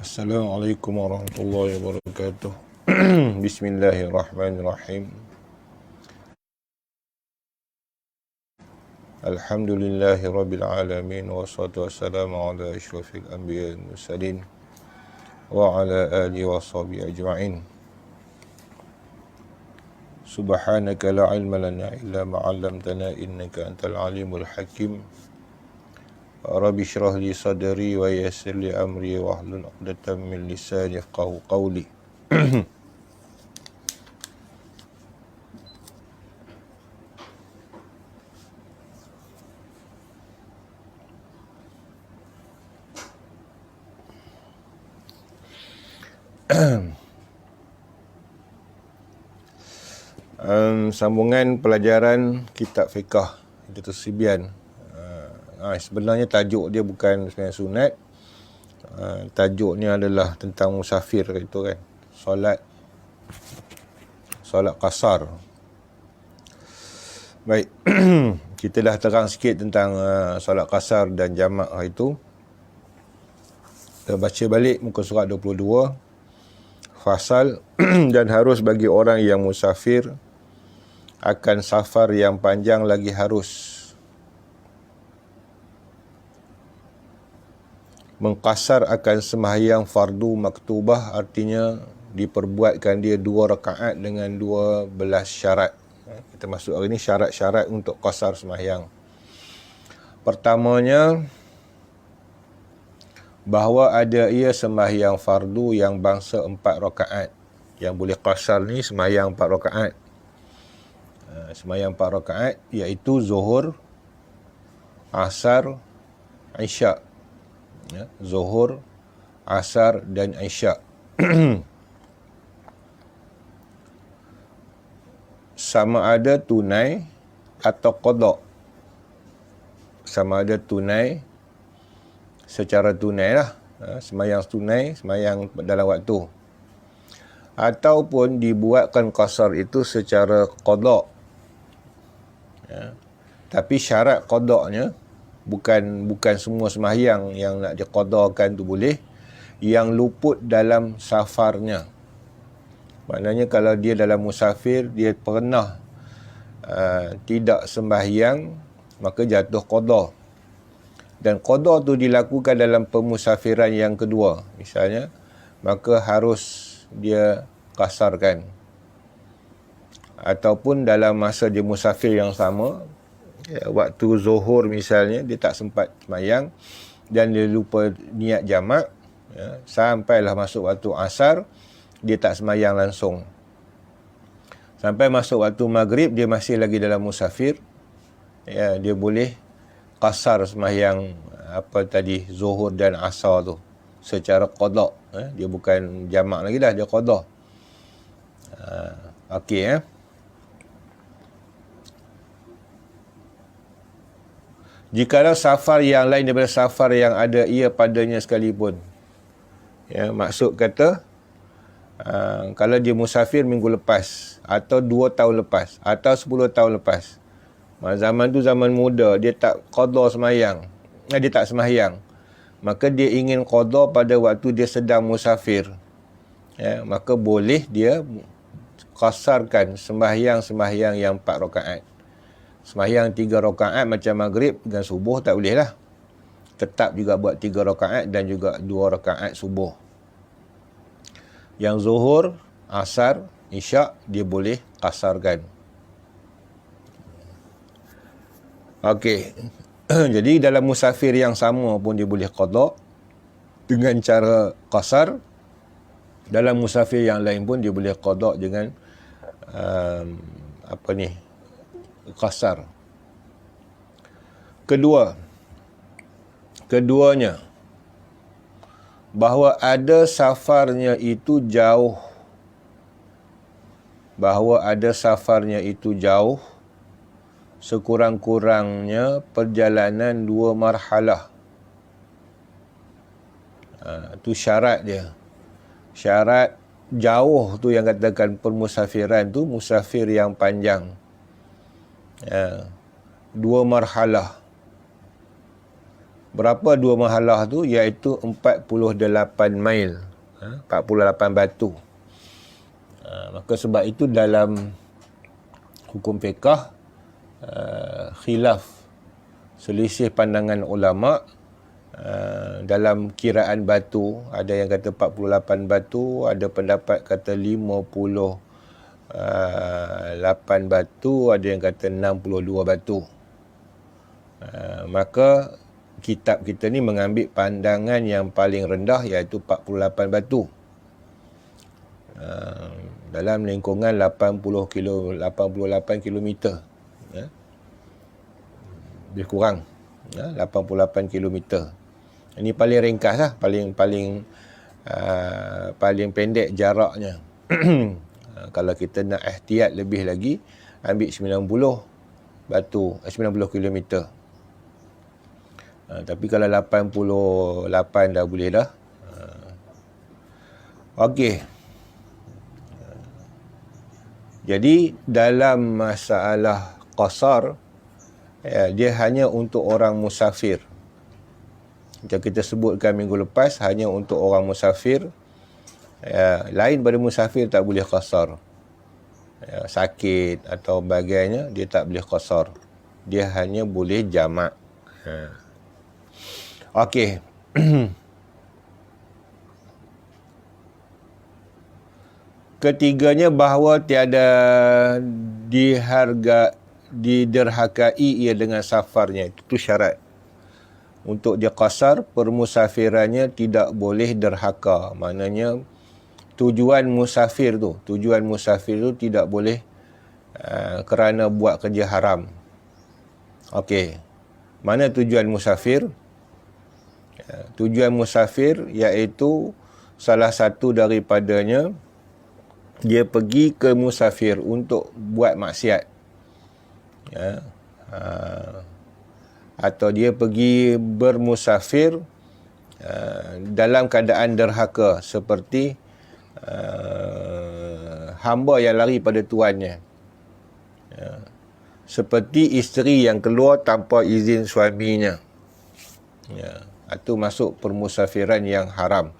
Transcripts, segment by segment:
Assalamualaikum warahmatullahi wabarakatuh. Bismillahirrahmanirrahim. Alhamdulillahi rabbil alamin. Wassalatu wassalamu ala asyrafil anbiya wal mursalin wa ala alihi wa sahbihi ajma'in. Subhanaka la ilma lana illa ma 'allamtana innaka antal alimul hakim. Rabbi shrah li sadri wa yassir li amri wahlul 'uqdatam min lisani yafqahu qawli. Sambungan pelajaran kitab fiqh itu Sibyan. Sebenarnya tajuk dia bukan sembahyang sunat. Tajuknya adalah tentang musafir itu kan. Solat qasar. Baik. Kita dah terang sikit tentang solat qasar dan jamak itu. Kita baca balik muka surat 22. Fasal dan harus bagi orang yang musafir akan safar yang panjang lagi harus mengqasar akan sembahyang fardu maktubah, artinya diperbuatkan dia 2 rakaat dengan 12 syarat. Kita masuk hari ini syarat-syarat untuk qasar sembahyang. Pertamanya, bahawa ada ia sembahyang fardu yang bangsa 4 rakaat. Yang boleh qasar ni sembahyang 4 rakaat. Sembahyang 4 rakaat iaitu Zuhur, Asar, Isyak. Zuhur, Asar dan Isyak. Sama ada tunai atau qada. Sama ada tunai secara tunai lah. Sembahyang tunai, sembahyang dalam waktu. Ataupun dibuatkan qasar itu secara qada. Tapi syarat qadanya bukan semua sembahyang yang nak diqadakan tu boleh, yang luput dalam safarnya. Maknanya kalau dia dalam musafir, dia pernah tidak sembahyang, maka jatuh qada. Dan qada tu dilakukan dalam pemusafiran yang kedua misalnya, maka harus dia qasarkan. Ataupun dalam masa dia musafir yang sama, waktu zuhur misalnya, dia tak sempat sembahyang dan dia lupa niat jamak, sampailah masuk waktu asar, dia tak sembahyang langsung. Sampai masuk waktu maghrib, dia masih lagi dalam musafir, dia boleh qasar sembahyang zuhur dan asar tu secara qada. Dia bukan jamak lagi dah, dia qada. Okey. Jikalau safar yang lain daripada safar yang ada ia padanya sekalipun. Maksud kata, kalau dia musafir minggu lepas, atau 2 tahun lepas, atau 10 tahun lepas. Zaman tu zaman muda, dia tak qada sembahyang. Dia tak sembahyang. Maka dia ingin qada pada waktu dia sedang musafir. Maka boleh dia qasarkan sembahyang-sembahyang yang 4 rakaat. Sembahyang 3 rakaat macam maghrib dan subuh tak boleh lah. Tetap juga buat 3 rakaat dan juga 2 rakaat subuh. Yang zuhur, asar, isyak, dia boleh qasarkan. Okey. Jadi dalam musafir yang sama pun dia boleh qada dengan cara qasar. Dalam musafir yang lain pun dia boleh qada dengan qasar. Keduanya, bahawa ada safarnya itu jauh. Sekurang-kurangnya perjalanan 2 marhalah. Itu syarat dia. Syarat jauh tu yang katakan permusafiran tu musafir yang panjang. 2 marhalah. Berapa dua mahalah tu? Iaitu 48 mil. 48 batu. Maka sebab itu dalam hukum fiqah, khilaf, selisih pandangan ulama dalam kiraan batu. Ada yang kata 48 batu, ada pendapat kata 58 batu, ada yang kata 62 batu. Maka kitab kita ni mengambil pandangan yang paling rendah, iaitu 48 batu. Dalam lingkungan 88 kilometer. Lebih kurang 88 kilometer. Ini paling ringkas lah, paling pendek jaraknya. Kalau kita nak ihtiyat lebih lagi, ambil 90 batu, 90 kilometer. Tapi kalau 88 dah boleh dah. Okey. Jadi dalam masalah qasar, dia hanya untuk orang musafir. Macam kita sebutkan minggu lepas, hanya untuk orang musafir. Lain pada musafir tak boleh qasar. Sakit atau bagainya, dia tak boleh qasar. Dia hanya boleh jamak. Okey. Ketiganya, bahawa tiada diderhakai ia dengan safarnya. Itu syarat. Untuk dia qasar, permusafirannya tidak boleh derhaka. Maknanya tujuan musafir tu tidak boleh kerana buat kerja haram. Okey. Mana tujuan musafir? Tujuan musafir iaitu salah satu daripadanya, dia pergi ke musafir untuk buat maksiat. Atau dia pergi bermusafir dalam keadaan derhaka, seperti hamba yang lari pada tuannya. Seperti isteri yang keluar tanpa izin suaminya. Itu masuk permusafiran yang haram.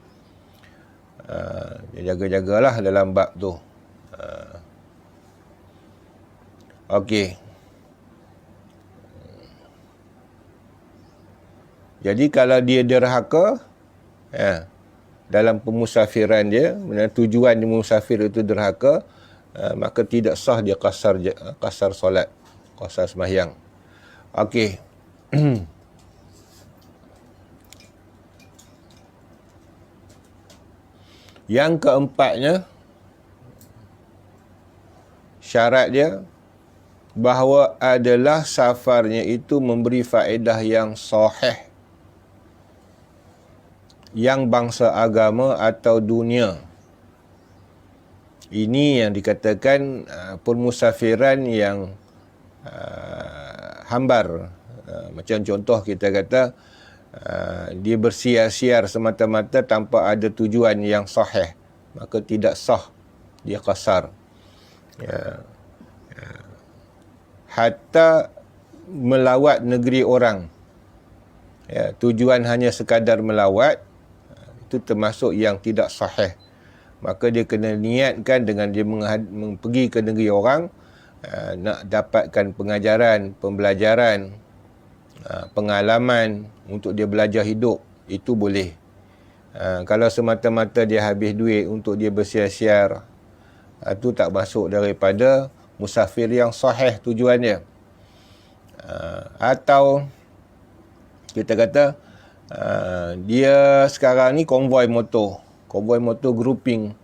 Jaga-jagalah dalam bab tu. Okey. Jadi kalau dia derhaka, dalam pemusafiran dia, tujuan dia musafir itu derhaka, maka tidak sah dia qasar solat, qasar sembahyang. Okey. Yang keempatnya, syarat dia bahawa adalah safarnya itu memberi faedah yang sahih, yang bangsa agama atau dunia. Ini yang dikatakan permusafiran yang hambar. Macam contoh kita kata, dia bersiar-siar semata-mata tanpa ada tujuan yang sahih, maka tidak sah dia qasar. Hatta melawat negeri orang, tujuan hanya sekadar melawat, itu termasuk yang tidak sahih. Maka dia kena niatkan dengan dia pergi ke negeri orang, nak dapatkan pengajaran, pembelajaran, pengalaman untuk dia belajar hidup, itu boleh. Kalau semata-mata dia habis duit untuk dia bersiar-siar, itu tak masuk daripada musafir yang sahih tujuannya. Atau kita kata dia sekarang ni konvoi motor grouping,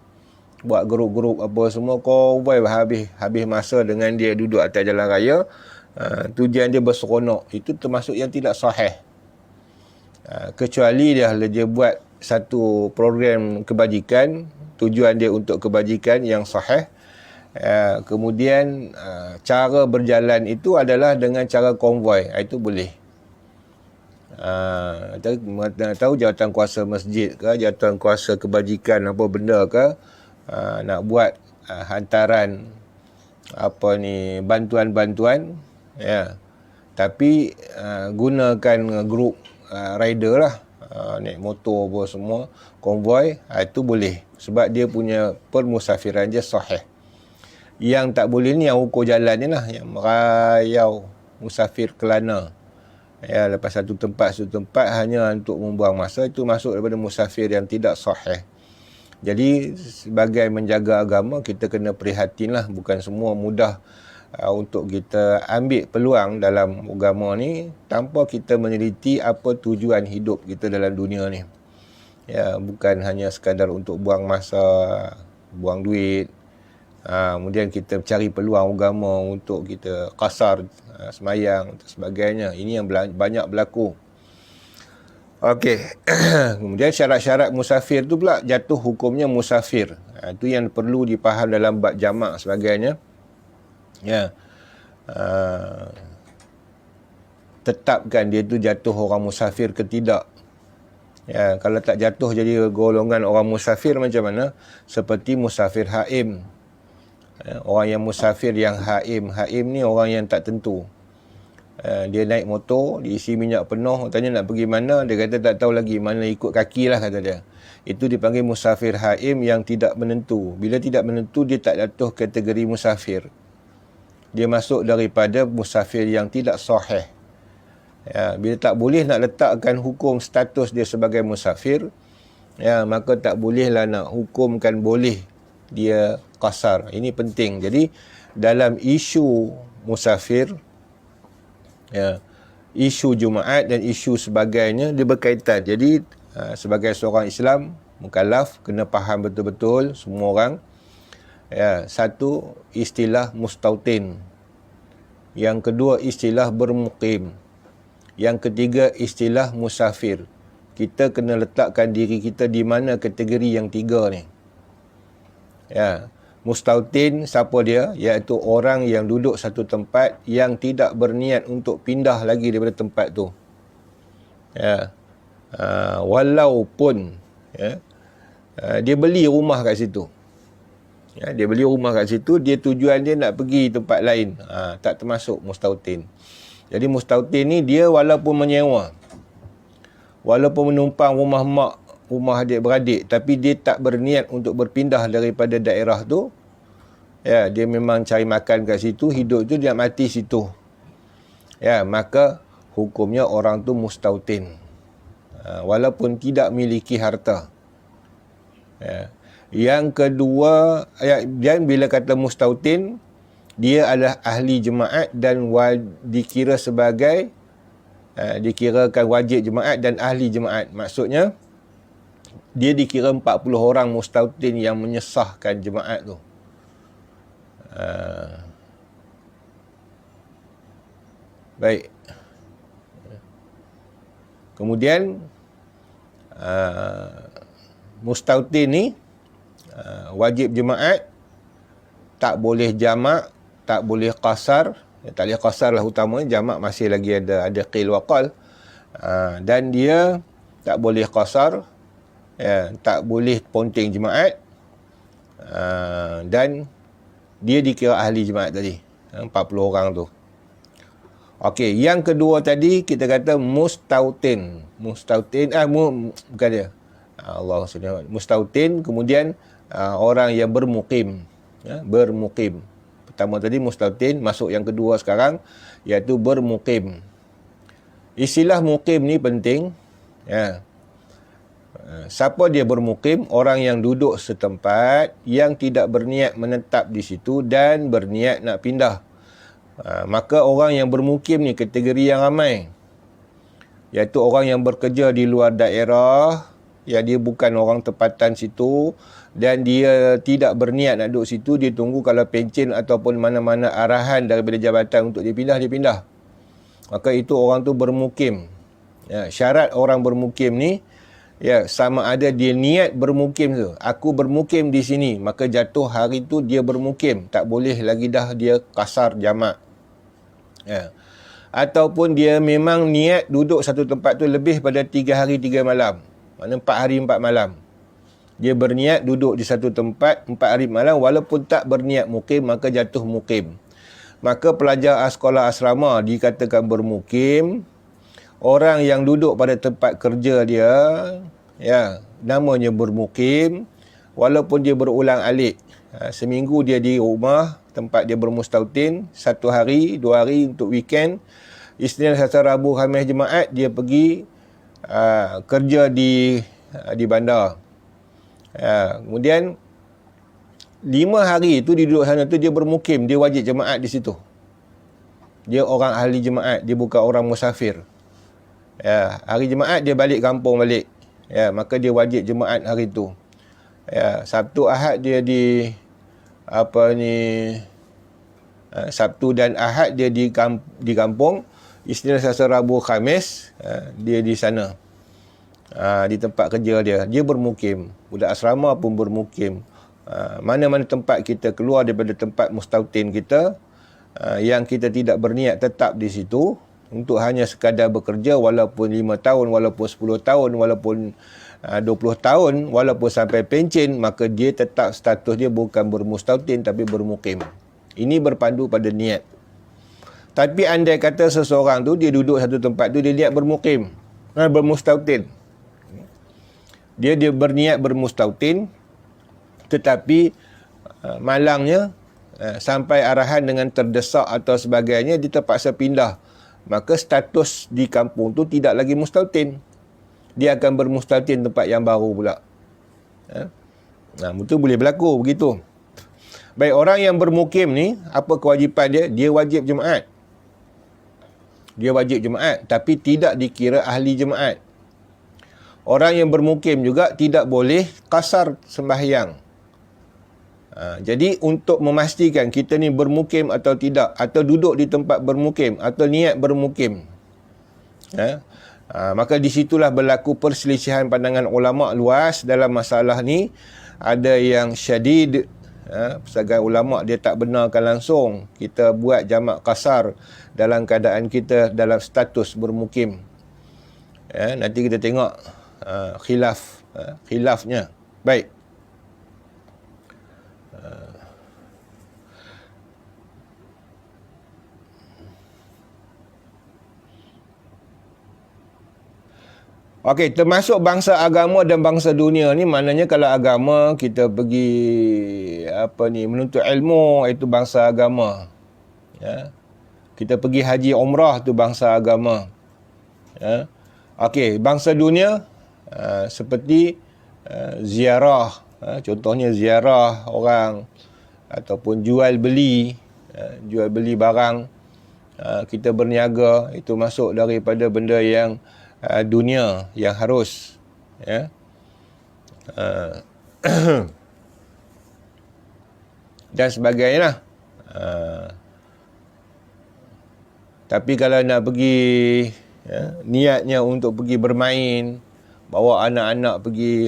buat grup-grup apa semua, konvoi habis masa dengan dia duduk atas jalan raya, tujuan dia berseronok, itu termasuk yang tidak sahih. Kecuali dia buat satu program kebajikan, tujuan dia untuk kebajikan yang sahih, kemudian cara berjalan itu adalah dengan cara konvoi, itu boleh. Tahu jawatan kuasa masjid ke, jawatan kuasa kebajikan apa benda ke, nak buat hantaran bantuan-bantuan, tapi gunakan grup rider lah, naik motor apa semua, konvoi, itu boleh. Sebab dia punya permusafiran je sahih. Yang tak boleh ni yang ukur jalan ni lah, yang merayau musafir kelana. Ya, lepas satu tempat hanya untuk membuang masa, itu masuk daripada musafir yang tidak sahih. Jadi sebagai menjaga agama, kita kena prihatin lah. Bukan semua mudah untuk kita ambil peluang dalam agama ni tanpa kita meneliti apa tujuan hidup kita dalam dunia ni. Ya, bukan hanya sekadar untuk buang masa, buang duit. Kemudian kita cari peluang agama untuk kita qasar semayang dan sebagainya. Ini yang banyak berlaku. Okey. Kemudian syarat-syarat musafir tu pula, jatuh hukumnya musafir. Itu yang perlu dipaham dalam bab jamak sebagainya. Ya. Tetapkan dia tu jatuh orang musafir ke tidak. Ya, kalau tak jatuh jadi golongan orang musafir macam mana? Seperti musafir haim. Orang yang musafir yang haim. Haim ni orang yang tak tentu. Dia naik motor, diisi minyak penuh, tanya nak pergi mana, dia kata tak tahu lagi, mana ikut kaki lah kata dia. Itu dipanggil musafir haim yang tidak menentu. Bila tidak menentu, dia tak jatuh kategori musafir. Dia masuk daripada musafir yang tidak sahih. Ya, bila tak boleh nak letakkan hukum status dia sebagai musafir, ya, maka tak bolehlah nak hukumkan boleh dia qasar. Ini penting. Jadi dalam isu musafir, ya, isu Jumaat dan isu sebagainya dia berkaitan. Jadi sebagai seorang Islam mukallaf kena faham betul-betul semua orang. Ya, satu, istilah mustautin. Yang kedua, istilah bermukim. Yang ketiga, istilah musafir. Kita kena letakkan diri kita di mana kategori yang tiga ni. Ya, mustautin siapa dia? Iaitu orang yang duduk satu tempat yang tidak berniat untuk pindah lagi daripada tempat tu. Ya, walaupun ya, dia beli rumah kat situ. Ya, dia beli rumah kat situ, dia tujuan dia nak pergi tempat lain. Tak termasuk mustautin. Jadi mustautin ni dia walaupun menyewa, walaupun menumpang rumah mak, rumah adik-beradik, tapi dia tak berniat untuk berpindah daripada daerah tu. Ya, dia memang cari makan kat situ, hidup tu dia mati situ. Ya, maka hukumnya orang tu mustautin. Walaupun tidak miliki harta. Ya. Yang kedua, dan bila kata mustautin, dia adalah ahli jemaat dan dikira sebagai dikirakan wajib jemaat dan ahli jemaat. Maksudnya dia dikira 40 orang mustautin yang menyesahkan jemaat tu. Baik. Kemudian mustautin ni wajib jemaat, tak boleh jamak, tak boleh qasar. Tak boleh qasar lah utamanya, jamak masih lagi ada qil wa qal. Dan dia tak boleh qasar, ya, tak boleh ponteng jemaat, dan dia dikira ahli jemaat tadi, 40 orang tu. Okey, yang kedua tadi kita kata mustautin. Mustautin bukan dia. Allah SWT. Mustautin, kemudian orang yang bermukim, ya, bermukim. Pertama tadi mustautin, masuk yang kedua sekarang, iaitu bermukim. Istilah mukim ni penting. Ya. Siapa dia bermukim? Orang yang duduk setempat, yang tidak berniat menetap di situ dan berniat nak pindah. Maka orang yang bermukim ni kategori yang ramai. Iaitu orang yang bekerja di luar daerah, ya, dia bukan orang tempatan situ dan dia tidak berniat nak duduk situ, dia tunggu kalau pencen ataupun mana-mana arahan daripada jabatan untuk dia pindah. Maka itu orang tu bermukim. Ya, syarat orang bermukim ni, ya, sama ada dia niat bermukim tu. Aku bermukim di sini, maka jatuh hari tu dia bermukim. Tak boleh lagi dah dia qasar jamak. Ya. Ataupun dia memang niat duduk satu tempat tu lebih pada 3 hari 3 malam. Maknanya 4 hari 4 malam. Dia berniat duduk di satu tempat 4 hari malam, walaupun tak berniat mukim, maka jatuh mukim. Maka pelajar sekolah asrama dikatakan bermukim orang yang duduk pada tempat kerja dia, ya, namanya bermukim, walaupun dia berulang alik. Seminggu dia di rumah, tempat dia bermustautin, 1 hari, 2 hari untuk weekend. Isnin, Selasa, Rabu, Khamis, Jumaat dia pergi kerja di bandar. Kemudian 5 hari itu dia duduk sana tu, dia bermukim, dia wajib jemaat di situ. Dia orang ahli jemaat, dia bukan orang musafir. Hari Jumaat dia balik kampung balik. Maka dia wajib jemaat hari tu. Sabtu Ahad dia Sabtu dan Ahad dia di kampung. Isnin, Selasa, Rabu, Khamis dia di sana. Di tempat kerja dia bermukim. Budak asrama pun bermukim. Mana-mana tempat kita keluar daripada tempat mustautin kita, yang kita tidak berniat tetap di situ untuk hanya sekadar bekerja, walaupun 5 tahun, walaupun 10 tahun, walaupun 20 tahun, walaupun sampai pencen, maka dia tetap status dia bukan bermustautin tapi bermukim. Ini berpandu pada niat. Tapi andai kata seseorang tu dia duduk satu tempat tu, dia niat bermukim, bermustautin. Dia berniat bermustautin, tetapi malangnya sampai arahan dengan terdesak atau sebagainya, dia terpaksa pindah. Maka status di kampung tu tidak lagi mustautin. Dia akan bermustautin tempat yang baru pula. Betul, boleh berlaku begitu. Baik, orang yang bermukim ni, apa kewajipan dia? Dia wajib jemaat. Dia wajib jemaat, tapi tidak dikira ahli jemaat. Orang yang bermukim juga tidak boleh qasar sembahyang. Jadi untuk memastikan kita ni bermukim atau tidak, atau duduk di tempat bermukim, atau niat bermukim, maka di situlah berlaku perselisihan pandangan ulama' luas dalam masalah ni. Ada yang syadid, sebagai ulama' dia tak benarkan langsung kita buat jamak qasar dalam keadaan kita dalam status bermukim. Nanti kita tengok khilafnya. Baik. Okey, termasuk bangsa agama dan bangsa dunia ni, maknanya kalau agama kita pergi menuntut ilmu, itu bangsa agama. Kita pergi haji umrah, tu bangsa agama. Okey, bangsa dunia seperti ziarah, contohnya ziarah orang ataupun jual beli barang, kita berniaga, itu masuk daripada benda yang dunia yang harus, dan sebagainya. Tapi kalau nak pergi, niatnya untuk pergi bermain, bawa anak-anak pergi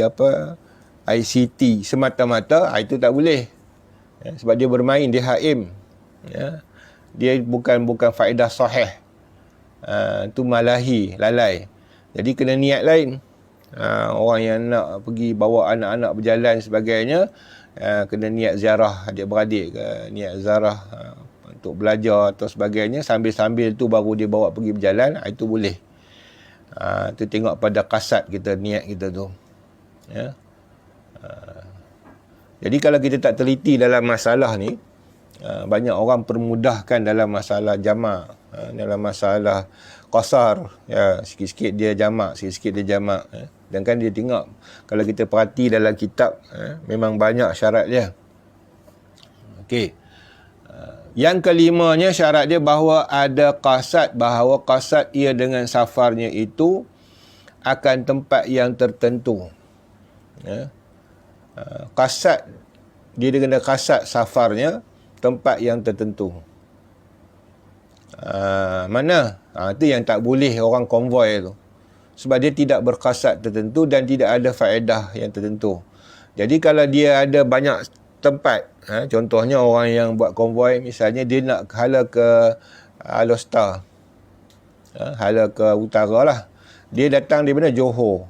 ICT semata-mata, itu tak boleh. Sebab dia bermain, dia haim. Dia bukan faedah sahih. Itu malahi, lalai. Jadi kena niat lain. Orang yang nak pergi bawa anak-anak berjalan sebagainya, kena niat ziarah adik-beradik ke, niat ziarah untuk belajar atau sebagainya, sambil-sambil tu baru dia bawa pergi berjalan, itu boleh. Itu tengok pada kasat kita, niat kita tu. Jadi kalau kita tak teliti dalam masalah ni, banyak orang permudahkan dalam masalah jamak, dalam masalah qasar, sikit-sikit dia jamak, sikit-sikit dia jamak. Dan kan dia tengok, kalau kita perhati dalam kitab, memang banyak syarat dia. Okey. Yang kelimanya, syarat dia bahawa ada qasad, bahawa qasad ia dengan safarnya itu akan tempat yang tertentu. Qasad, dia dengan qasad safarnya tempat yang tertentu. Mana? Itu yang tak boleh orang konvoi tu. Sebab dia tidak berqasad tertentu dan tidak ada faedah yang tertentu. Jadi kalau dia ada banyak tempat, contohnya orang yang buat konvoi, misalnya dia nak hala ke Alostar, hala ke utara lah. Dia datang di mana? Johor.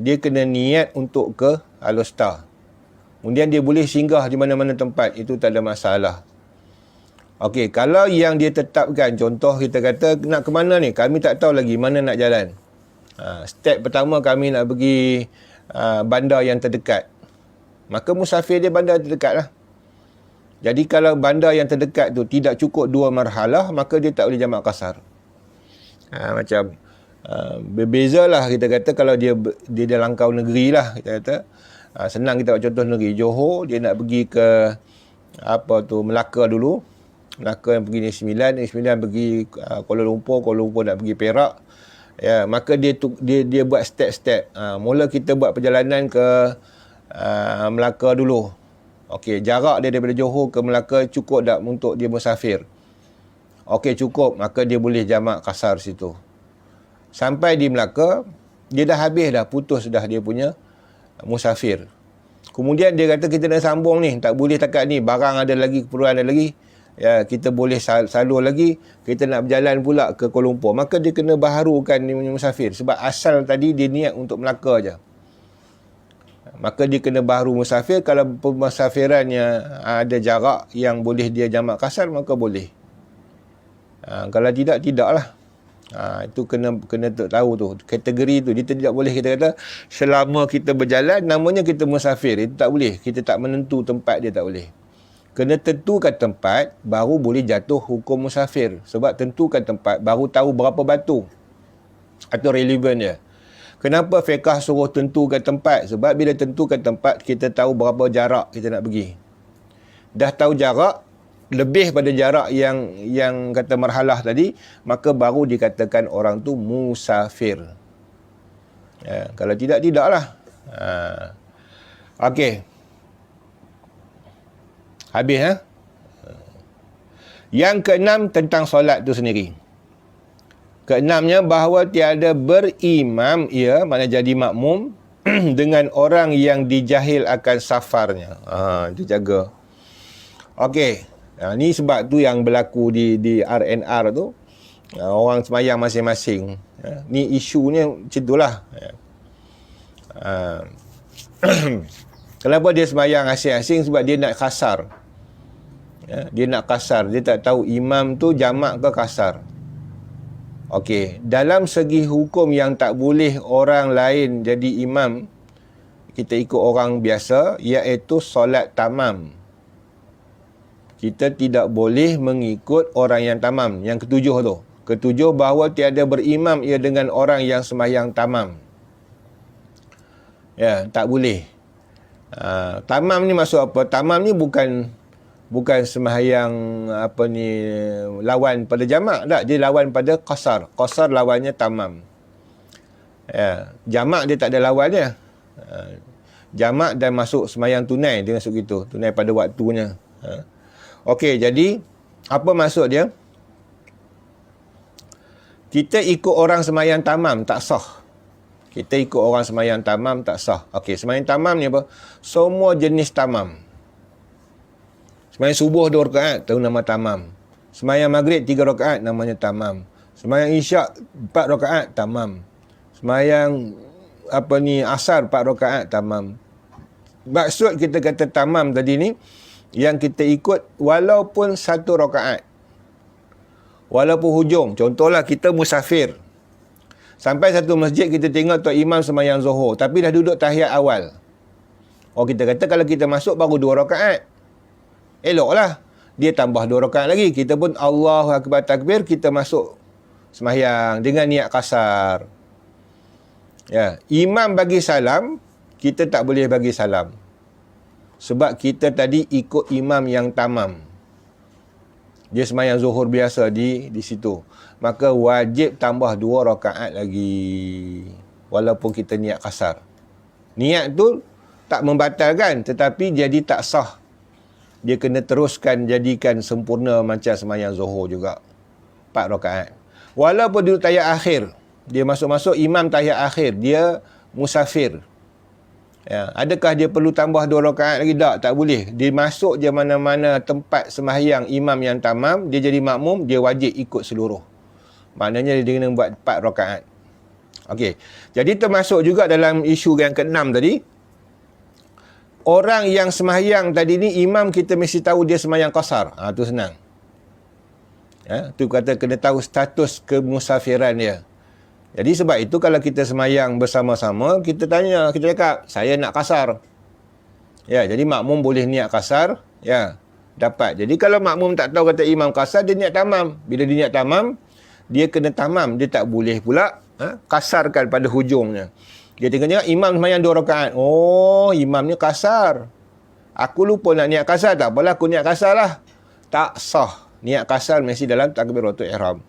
Dia kena niat untuk ke Alostar. Kemudian dia boleh singgah di mana-mana tempat, itu tak ada masalah. Okey, kalau yang dia tetapkan, contoh kita kata nak ke mana ni? Kami tak tahu lagi mana nak jalan. Step pertama kami nak pergi bandar yang terdekat. Maka musafir dia bandar terdekat lah. Jadi kalau bandar yang terdekat tu tidak cukup 2 marhalah, maka dia tak boleh jamak kasar. Macam berbeza lah kita kata kalau dia dah langkau negeri lah kita kata. Senang kita buat contoh negeri Johor, dia nak pergi ke Melaka dulu. Melaka yang pergi Negeri Sembilan, Negeri Sembilan pergi Kuala Lumpur nak pergi Perak. Ya, maka dia buat step-step. Mula kita buat perjalanan ke Melaka dulu. Okey, jarak dia daripada Johor ke Melaka cukup tak untuk dia musafir? Okey, cukup. Maka dia boleh jamak kasar situ. Sampai di Melaka, dia dah habis dah, putus dah dia punya musafir. Kemudian dia kata kita nak sambung ni, tak boleh takat ni, barang ada lagi, keperluan ada lagi. Ya, kita boleh salur lagi, kita nak berjalan pula ke Kuala Lumpur. Maka dia kena baharukan dia punya musafir. Sebab asal tadi dia niat untuk Melaka je. Maka dia kena baharu musafir. Kalau pemusafirannya ada jarak yang boleh dia jamak kasar, maka boleh. Kalau tidak, tidaklah. Itu kena tahu tu. Kategori tu, dia tidak boleh kita kata selama kita berjalan, namanya kita musafir. Itu tak boleh. Kita tak menentu tempat dia, tak boleh. Kena tentukan tempat, baru boleh jatuh hukum musafir. Sebab tentukan tempat, baru tahu berapa batu. Atau relevan dia. Kenapa fiqah suruh tentukan tempat? Sebab bila tentukan tempat, kita tahu berapa jarak kita nak pergi. Dah tahu jarak, lebih pada jarak yang kata marhalah tadi, maka baru dikatakan orang tu musafir. Ya, kalau tidak, tidaklah. Okey. Habis, Yang keenam tentang solat tu sendiri. Keenamnya bahawa tiada berimam, mana jadi makmum dengan orang yang dijahil akan safarnya. Itu jaga. Okey. Ni sebab tu yang berlaku di RNR tu. Orang semayang masing-masing. Ni isunya macam itulah. Kenapa dia semayang asing-asing? Sebab dia nak kasar. Dia nak kasar. Dia tak tahu imam tu jamak ke kasar. Okey. Dalam segi hukum yang tak boleh orang lain jadi imam, kita ikut orang biasa, iaitu solat tamam. Kita tidak boleh mengikut orang yang tamam. Yang ketujuh tu. Ketujuh, bahawa tiada berimam ia dengan orang yang sembahyang tamam. Ya, tak boleh. Tamam ni maksud apa? Tamam ni bukan sembahyang lawan pada jamak. Tak, dia lawan pada qasar. Qasar lawannya tamam. Ya, jamak dia tak ada lawan dia. Jamak dan masuk sembahyang tunai, dia masuk gitu. Tunai pada waktunya. Okey, jadi apa maksud dia? Kita ikut orang sembahyang tamam tak sah. Kita ikut orang sembahyang tamam tak sah. Okey, sembahyang tamam ni apa? Semua jenis tamam. Sembahyang subuh 2 rakaat, tahu nama tamam. Sembahyang maghrib 3 rakaat, namanya tamam. Sembahyang isyak 4 rakaat, tamam. Sembahyang asar 4 rakaat, tamam. Maksud kita kata tamam tadi ni, yang kita ikut walaupun 1 rakaat. Walaupun hujung. Contohlah kita musafir. Sampai satu masjid kita tengok Tok Imam sembahyang Zuhur, tapi dah duduk tahiyat awal. Kita kata kalau kita masuk baru 2 rakaat. Eloklah. Dia tambah 2 rakaat lagi. Kita pun Allahu Akbar takbir, kita masuk sembahyang dengan niat kasar. Ya, imam bagi salam, kita tak boleh bagi salam. Sebab kita tadi ikut imam yang tamam. Dia sembahyang zuhur biasa di situ. Maka wajib tambah 2 rakaat lagi. Walaupun kita niat kasar. Niat tu tak membatalkan, tetapi jadi tak sah. Dia kena teruskan, jadikan sempurna macam sembahyang zuhur juga. 4 rakaat. Walaupun duduk tahiyat akhir. Dia masuk-masuk imam tahiyat akhir. Dia musafir. Ya, adakah dia perlu tambah 2 rakaat lagi? Tak boleh. Dia masuk je mana-mana tempat sembahyang imam yang tamam, dia jadi makmum, dia wajib ikut seluruh. Maknanya dia kena buat 4 rakaat. Okey. Jadi termasuk juga dalam isu yang ke-6 tadi, orang yang sembahyang tadi ni, imam kita mesti tahu dia sembahyang qasar. Tu senang. Tu kata kena tahu status kemusafiran dia. Jadi sebab itu kalau kita semayang bersama-sama, kita tanya, kita cakap, saya nak kasar. Ya, jadi makmum boleh niat kasar, ya, dapat. Jadi kalau makmum tak tahu kata imam kasar, dia niat tamam. Bila dia niat tamam, dia kena tamam. Dia tak boleh pula kasarkan pada hujungnya. Dia tengok imam semayang 2 rakaat. Oh, imamnya kasar. Aku lupa nak niat kasar, tak apalah aku niat kasar lah. Tak sah. Niat kasar mesti dalam takbiratul ihram.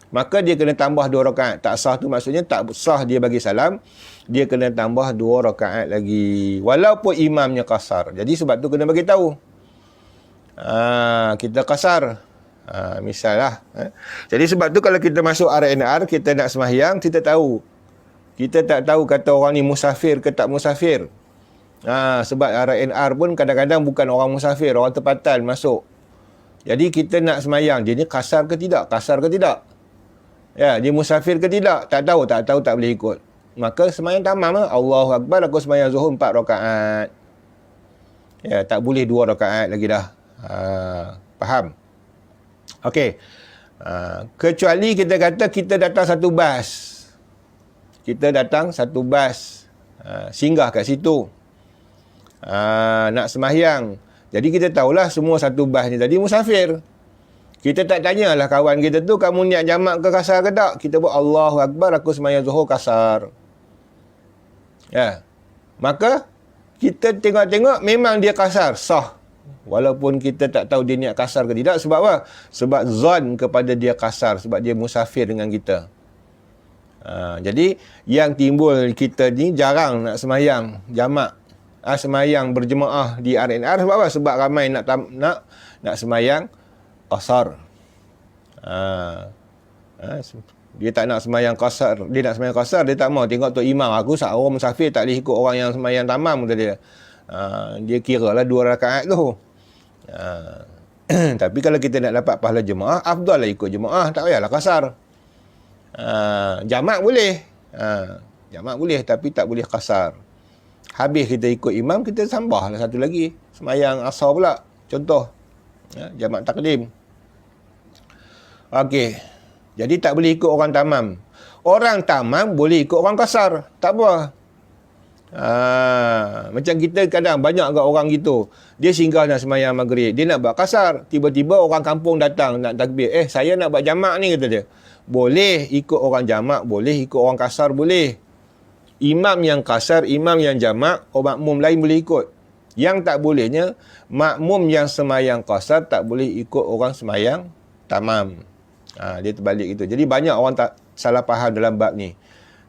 Maka dia kena tambah 2 rakaat. Tak sah tu maksudnya tak sah dia bagi salam. Dia kena tambah 2 rakaat lagi. Walaupun imamnya kasar. Jadi sebab tu kena bagi tahu. Kita kasar. Misal lah. Jadi sebab tu kalau kita masuk RNR, kita nak sembahyang, kita tahu. Kita tak tahu kata orang ni musafir ke tak musafir. Sebab RNR pun kadang-kadang bukan orang musafir, orang tempatan masuk. Jadi kita nak semayang, dia ni kasar ke tidak? Kasar ke tidak? Ya, dia musafir ke tidak? Tak tahu, tak boleh ikut. Maka semayang tamam lah. Allahu Akbar, aku semayang zuhur 4 rakaat. Ya, tak boleh 2 rakaat lagi dah. Faham? Okey. Kecuali kita kata kita datang satu bas. Kita datang satu bas. Singgah kat situ. Nak semayang. Jadi kita tahulah semua satu bas ni tadi musafir. Kita tak tanyalah kawan kita tu, kamu niat jamak ke kasar ke tak? Kita buat Allahu Akbar, aku semayang zuhur kasar. Ya. Maka kita tengok-tengok memang dia kasar, sah. Walaupun kita tak tahu dia niat kasar ke tidak. Sebab apa? Sebab zon kepada dia kasar. Sebab dia musafir dengan kita. Jadi yang timbul kita ni jarang nak semayang jamak. Semayang berjemaah di RNR sebab apa? Sebab ramai nak semayang qasar. Dia tak nak semayang qasar. Dia nak semayang qasar, dia tak mau tengok tu imam. Aku orang musafir tak boleh ikut orang yang semayang tamam, kata dia. Dia kira lah 2 rakaat tu. Tapi kalau kita nak dapat pahala jemaah, afdal lah ikut jemaah, tak payahlah qasar. Jamak boleh. Jamak boleh tapi tak boleh qasar. Habis kita ikut imam, kita tambahlah satu lagi. Semayang asar pula. Contoh. Jamak takdim. Okey. Jadi tak boleh ikut orang tamam. Orang tamam boleh ikut orang kasar. Tak apa. Macam kita kadang banyak kat orang gitu. Dia singgah nak semayang maghrib. Dia nak buat kasar. Tiba-tiba orang kampung datang nak takbir. Saya nak buat jamak ni, kata dia. Boleh ikut orang jamak. Boleh ikut orang kasar. Boleh. Imam yang kasar, imam yang jamak, orang makmum lain boleh ikut. Yang tak bolehnya, makmum yang semayang kasar tak boleh ikut orang semayang tamam. Dia terbalik itu. Jadi banyak orang tak salah faham dalam bab ni.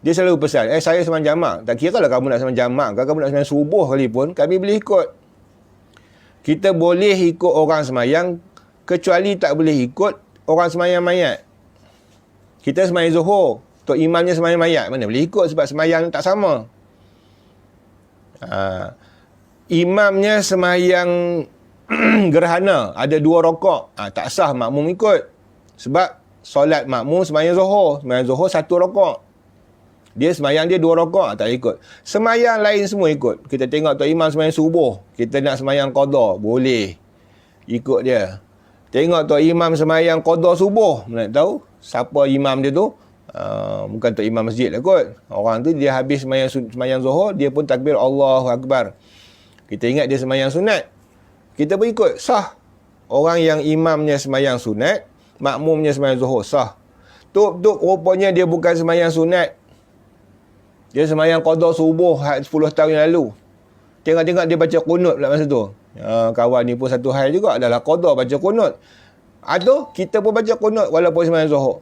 Dia selalu pesan, saya semayang jamak. Tak kira kalau kamu nak semayang jamak, kalau kamu nak semayang subuh sekalipun, kami boleh ikut. Kita boleh ikut orang semayang, kecuali tak boleh ikut orang semayang mayat. Kita semayang zuhur, tok imamnya semayang mayat, mana boleh ikut sebab semayang tak sama. Imamnya semayang gerhana, ada 2 rakaat, tak sah makmum ikut. Sebab solat makmum semayang zuhur 1 rakaat. Dia semayang dia 2 rakaat, tak ikut. Semayang lain semua ikut. Kita tengok tok imam semayang subuh, kita nak semayang qada, boleh ikut dia. Tengok tok imam semayang qada subuh, mana tahu siapa imam dia tu. Bukan tok imam masjid lah kot. Orang tu dia habis semayang zuhur, dia pun takbir Allahu Akbar. Kita ingat dia semayang sunat, kita pun ikut, sah. Orang yang imamnya semayang sunat, makmumnya semayang zuhur, sah. Tuk rupanya dia bukan semayang sunat, dia semayang qada subuh 10 tahun yang lalu. Tengok-tengok dia baca kunut pula masa tu. Kawan ni pun satu hal juga, adalah qada baca kunut. Atau kita pun baca kunut walaupun semayang zuhur.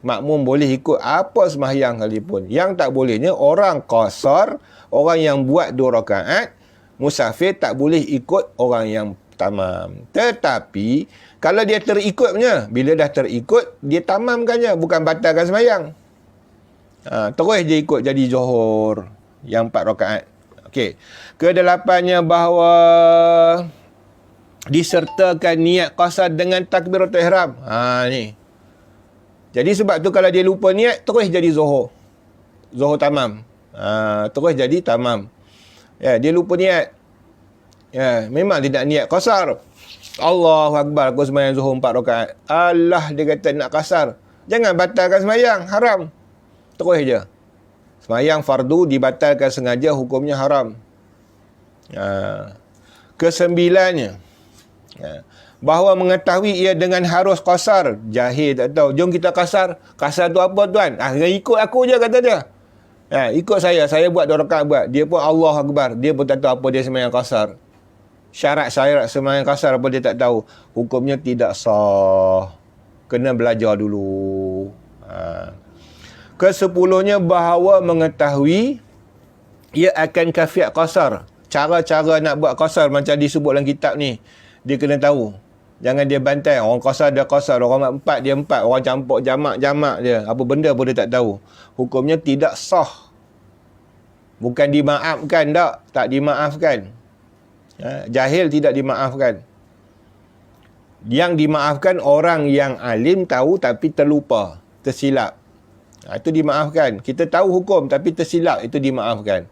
Makmum boleh ikut apa sembahyang sekalipun. Yang tak bolehnya orang qasar, orang yang buat 2 rakaat, musafir tak boleh ikut orang yang tamam. Tetapi kalau dia terikut punya, bila dah terikut, dia tamamkan je, bukan batalkan sembahyang. Terus dia ikut jadi zuhur yang 4 rakaat. Okey. Kedelapannya bahawa disertakan niat qasar dengan takbiratul ihram. Ni. Jadi sebab tu kalau dia lupa niat, terus jadi zuhur. Zuhur tamam. Terus jadi tamam. Ya, dia lupa niat. Ya, memang dia nak niat qasar. Allahu Akbar, aku sembahyang Zuhur 4 rakaat. Allah, dia kata nak kasar. Jangan batalkan sembahyang, haram. Terus je. Sembahyang fardu dibatalkan sengaja, hukumnya haram. Kesembilannya, bahawa mengetahui ia dengan harus kasar. Jahil tak tahu. Jom kita kasar. Kasar tu apa tuan? Ikut aku je, kata dia. Ikut saya buat 2 rakaat buat. Dia pun Allah Akbar. Dia pun tak tahu apa dia sembahyang kasar. Syarat-syarat sembahyang kasar apa dia tak tahu. Hukumnya tidak sah. Kena belajar dulu. Kesepuluhnya, bahawa mengetahui ia akan kafiat kasar. Cara-cara nak buat kasar macam disebut dalam kitab ni, dia kena tahu. Jangan dia bantai. Orang kasar dia kasar, orang 4 dia 4, orang campur jamak dia. Apa benda pun dia tak tahu. Hukumnya tidak sah. Bukan dimaafkan, tak dimaafkan. Jahil tidak dimaafkan. Yang dimaafkan orang yang alim tahu tapi terlupa, tersilap. Itu dimaafkan. Kita tahu hukum tapi tersilap, itu dimaafkan.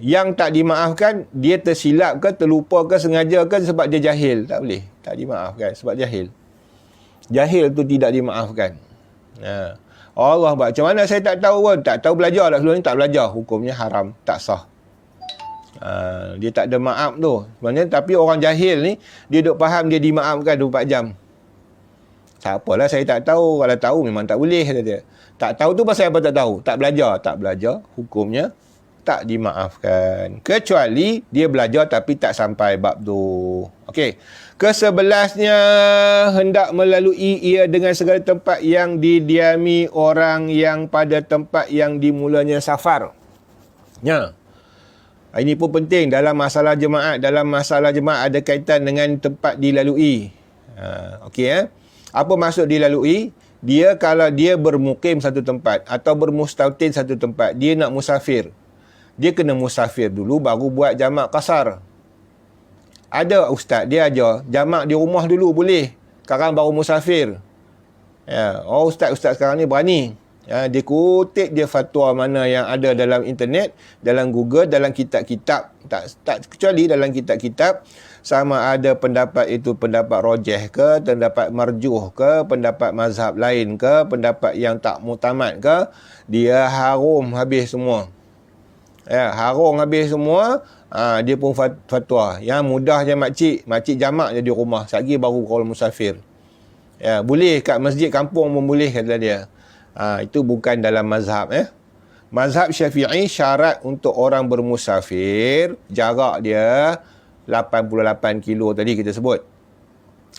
Yang tak dimaafkan, dia tersilap ke, terlupa ke, sengaja ke, sebab dia jahil. Tak boleh. Tak dimaafkan sebab jahil. Jahil tu tidak dimaafkan. Allah, macam mana saya tak tahu pun? Tak tahu, belajar tak sebelum ni, tak belajar. Hukumnya haram, tak sah. Dia tak ada maaf tu. Sebenarnya, tapi orang jahil ni, dia duk faham dia dimaafkan 24 jam. Tak apalah, saya tak tahu. Kalau tahu memang tak boleh, kata dia. Tak tahu tu pasal apa tak tahu? Tak belajar. Tak belajar, hukumnya tak dimaafkan. Kecuali dia belajar tapi tak sampai bab tu. Okey. Ke-11nya, hendak melalui ia dengan segala tempat yang didiami orang yang pada tempat yang dimulanya safar. Ini pun penting dalam masalah jemaat. Dalam masalah jemaat ada kaitan dengan tempat dilalui. Okey. Apa maksud dilalui? Dia kalau dia bermukim satu tempat atau bermustautin satu tempat, dia nak musafir. Dia kena musafir dulu baru buat jamak kasar. Ada ustaz, dia ajar jamak di rumah dulu boleh. Sekarang baru musafir. Ustaz-ustaz sekarang ni berani. Dia kutip dia fatwa mana yang ada dalam internet, dalam Google, dalam kitab-kitab. Tak kecuali dalam kitab-kitab. Sama ada pendapat itu pendapat rojeh ke, pendapat marjuh ke, pendapat mazhab lain ke, pendapat yang tak mutamad ke, dia harum habis semua. Harum habis semua. Dia pun fatwa. Yang mudah je makcik jamak je di rumah. Satgi baru kalau musafir. Boleh kat masjid kampung pun boleh, kata dia. Itu bukan dalam mazhab. Mazhab Syafi'i, syarat untuk orang bermusafir, jarak dia 88 kilo tadi kita sebut.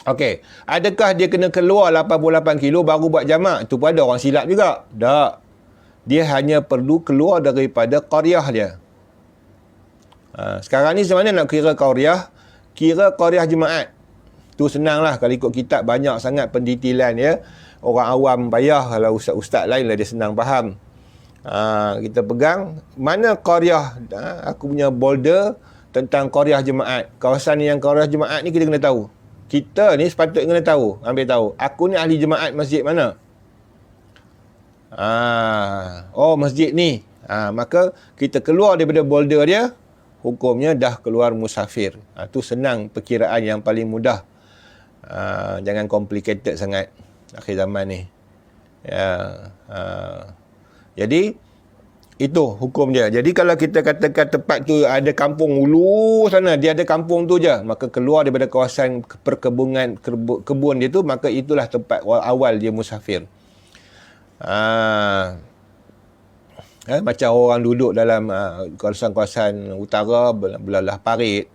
Okey. Adakah dia kena keluar 88 kilo baru buat jamak? Itu pun ada orang silap juga. Tak. Dia hanya perlu keluar daripada qaryah dia. Sekarang ni sebenarnya nak kira qaryah, kira qaryah jemaat. Tu senanglah, kalau ikut kitab banyak sangat pendetilan ya. Orang awam payah, kalau ustaz-ustaz lain lah dia senang faham. Kita pegang mana qaryah, aku punya boulder tentang qaryah jemaat. Kawasan yang qaryah jemaat ni kita kena tahu. Kita ni sepatutnya kena tahu, ambil tahu. Aku ni ahli jemaat masjid mana? Masjid ni. Maka kita keluar daripada boulder dia, hukumnya dah keluar musafir. Tu senang perkiraan yang paling mudah. Jangan complicated sangat akhir zaman ni. Jadi itu hukum dia. Jadi kalau kita katakan tempat tu ada kampung ulu sana, dia ada kampung tu je, maka keluar daripada kawasan perkebunan kebun dia tu, maka itulah tempat awal dia musafir. Macam orang duduk dalam kawasan-kawasan utara, belah parit,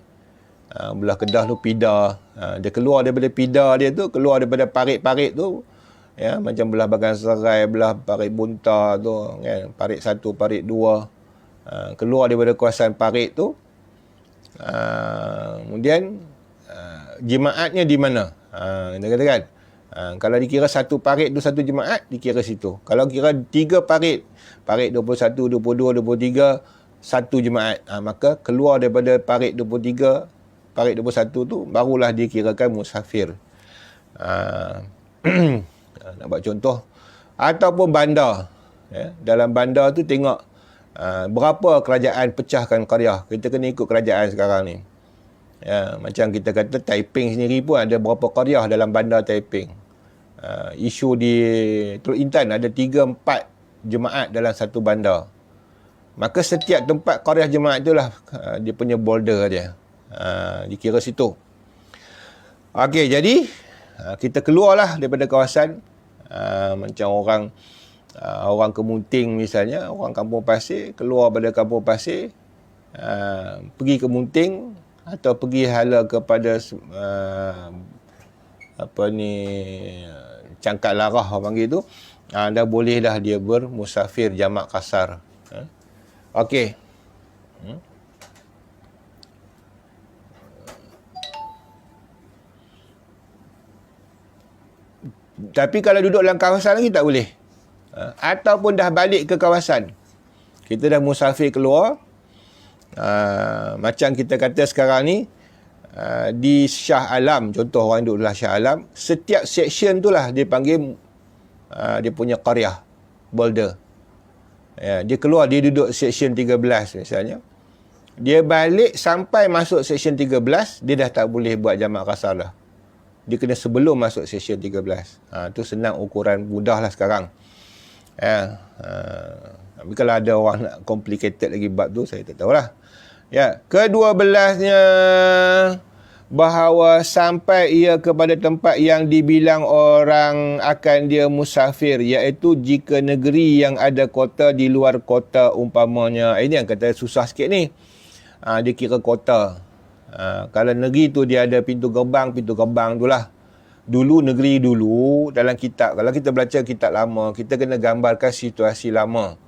belah Kedah tu Pida. Dia keluar daripada Pida dia tu, keluar daripada parit-parit tu, macam belah Bagan Serai, belah parit Bunta tu, kan, parit 1, parit 2, keluar daripada kawasan parit tu. Kemudian jemaatnya di mana? Kita katakan kalau dikira satu parit tu satu jemaat, dikira situ. Kalau kira 3 parit 21, 22, 23, satu jemaat, maka keluar daripada parit 23, parit 21 tu barulah dikirakan musafir. Nak buat contoh, ataupun bandar. Dalam bandar tu tengok berapa kerajaan pecahkan qaryah. Kita kena ikut kerajaan sekarang ni. Ya, macam kita kata Taiping sendiri pun ada berapa qaryah dalam bandar Taiping. Isu di Teluk Intan ada 3-4 jemaat dalam satu bandar. Maka setiap tempat qaryah jemaat itulah dia punya border dia. Dikira situ. Okey, jadi kita keluarlah daripada kawasan macam orang Kemunting misalnya, orang Kampung Pasir keluar pada Kampung Pasir, pergi ke Munting atau pergi hala kepada Cangkat Larah orang panggil tu, dah boleh dah dia bermusafir jamak kasar. Okey. Tapi kalau duduk dalam kawasan lagi tak boleh. Ataupun dah balik ke kawasan. Kita dah musafir keluar. Macam kita kata sekarang ni, di Shah Alam, contoh orang duduk dalam Shah Alam, setiap section tu lah dia panggil dia punya qaryah, border. Dia keluar, dia duduk section 13 misalnya. Dia balik sampai masuk section 13, dia dah tak boleh buat jamak kasar dah. Dia kena sebelum masuk section 13. Tu senang ukuran, mudah lah sekarang. Tapi kalau ada orang nak complicated lagi bab tu, saya tak tahulah. Ya, ke-12-nya bahawa sampai ia kepada tempat yang dibilang orang akan dia musafir, iaitu jika negeri yang ada kota di luar kota umpamanya. Ini yang kata susah sikit ni. Dia kira kota. Kalau negeri tu dia ada pintu gerbang tu lah. Dulu negeri dulu dalam kitab, kalau kita baca kitab lama, kita kena gambarkan situasi lama.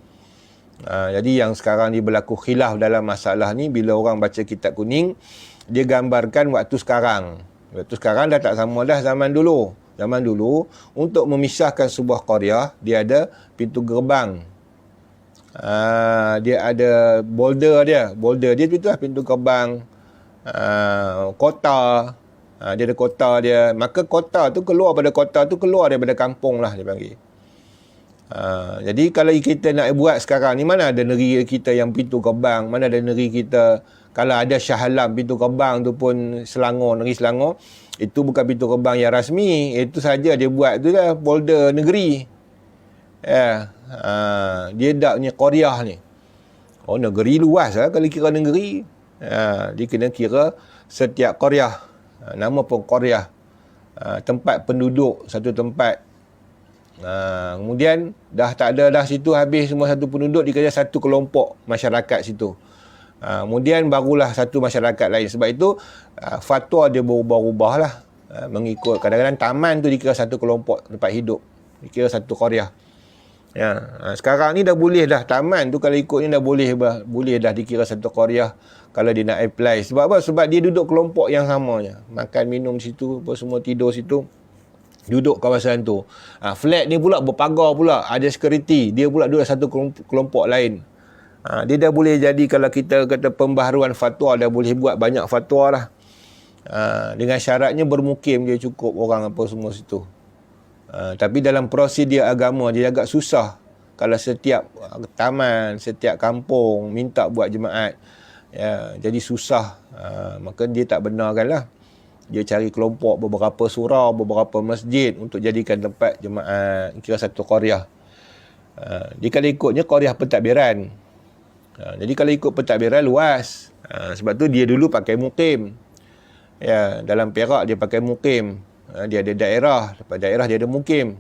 Jadi yang sekarang ni berlaku khilaf dalam masalah ni, bila orang baca kitab kuning, dia gambarkan waktu sekarang. Waktu sekarang dah tak sama dah zaman dulu. Zaman dulu, untuk memisahkan sebuah qaryah, dia ada pintu gerbang. Dia ada border dia. Border dia itu lah pintu gerbang. Kota. Dia ada kota dia. Maka kota tu keluar daripada kampung lah dia panggil. Jadi kalau kita nak buat sekarang ni, mana ada negeri kita yang pintu gerbang, mana ada negeri kita, kalau ada Shah Alam pintu gerbang tu pun Selangor, negeri Selangor, itu bukan pintu gerbang yang rasmi, itu saja dia buat tu lah border negeri. Dia dak punya qaryah ni. Oh, negeri luas lah kalau kira negeri. Dia kena kira setiap qaryah. Nama pun qaryah. Tempat penduduk satu tempat. Kemudian dah tak ada dah situ, habis semua satu penduduk, dikira satu kelompok masyarakat situ. Kemudian barulah satu masyarakat lain. Sebab itu fatwa dia berubah-ubah lah. Mengikut kadang-kadang taman tu dikira satu kelompok tempat hidup, dikira satu qaryah. Sekarang ni dah boleh dah, taman tu kalau ikut ni dah boleh dah dikira satu qaryah kalau dia nak apply. Sebab apa? Sebab dia duduk kelompok yang samanya. Makan, minum situ, apa semua, tidur situ. Duduk kawasan tu. Flat ni pula berpagar pula, ada security. Dia pula duduk satu kelompok lain. Dia dah boleh jadi, kalau kita kata pembaharuan fatwa, dah boleh buat banyak fatwa lah. Dengan syaratnya bermukim dia cukup orang apa semua situ. Tapi dalam prosedur agama dia agak susah. Kalau setiap taman, setiap kampung minta buat jemaat, jadi susah. Maka dia tak benarkan lah. Dia cari kelompok beberapa surau, beberapa masjid untuk jadikan tempat jemaat, kira satu qaryah. Dia kalau ikutnya qaryah pentadbiran. Jadi kalau ikut pentadbiran luas. Sebab tu dia dulu pakai mukim. Dalam Perak dia pakai mukim. Dia ada daerah, lepas daerah dia ada mukim.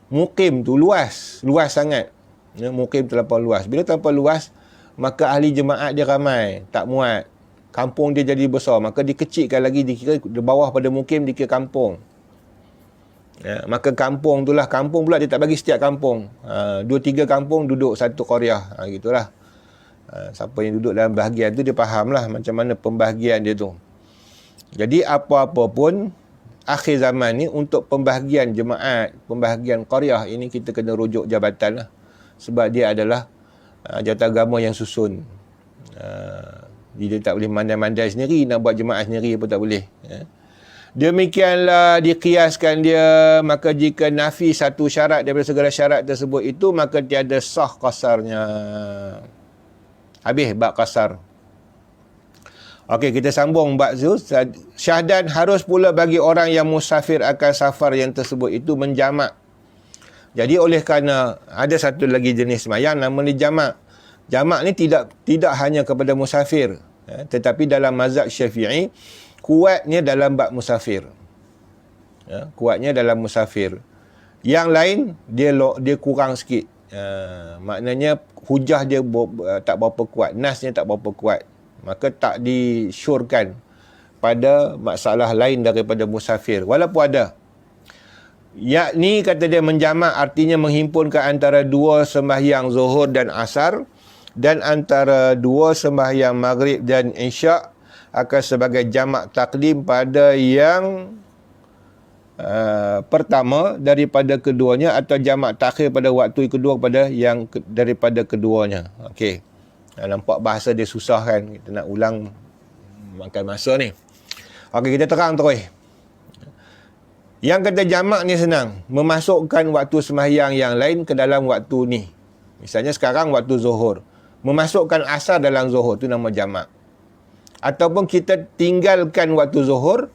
Mukim tu luas sangat. Mukim terlampau luas. Bila terlampau luas, maka ahli jemaat dia ramai, tak muat. Kampung dia jadi besar, maka dikecilkan lagi, dikira di bawah pada mukim dikira kampung. Maka kampung tu lah, kampung pula dia tak bagi setiap kampung. 2-3 kampung duduk satu qaryah. Gitulah. Siapa yang duduk dalam bahagian tu dia faham lah macam mana pembahagian dia tu. Jadi apa-apa pun akhir zaman ni, untuk pembahagian jemaat, pembahagian qaryah ini, kita kena rujuk jabatan lah. Sebab dia adalah jabatan agama yang susun. Dia tak boleh mandai-mandai sendiri, nak buat jemaah sendiri pun tak boleh. Demikianlah dikiaskan dia. Maka jika nafi satu syarat daripada segala syarat tersebut itu, maka tiada sah kasarnya. Habis bab kasar. Okey, kita sambung bab tu. Syahdan harus pula bagi orang yang musafir akan safar yang tersebut itu menjamak. Jadi oleh kerana ada satu lagi jenis sembahyang nama ni jamak. Jamak ni tidak hanya kepada musafir, tetapi dalam mazhab Syafi'i kuatnya dalam bab musafir. Kuatnya dalam musafir. Yang lain dia kurang sikit. Maknanya hujah dia tak berapa kuat, nasnya tak berapa kuat. Maka tak disyorkan pada masalah lain daripada musafir. Walaupun ada. Yakni kata dia menjamak artinya menghimpunkan antara dua sembahyang zuhur dan asar dan antara dua sembahyang maghrib dan isyak akan sebagai jamak takdim pada yang pertama daripada keduanya atau jamak takhir pada waktu kedua pada yang daripada keduanya. Okey. Nampak bahasa dia susah kan. Kita nak ulang makan masa ni. Okey, kita terang terus. Yang kata jamak ni senang. Memasukkan waktu sembahyang yang lain ke dalam waktu ni. Misalnya sekarang waktu zuhur. Memasukkan asar dalam zuhur. Itu nama jamak. Ataupun kita tinggalkan waktu zuhur.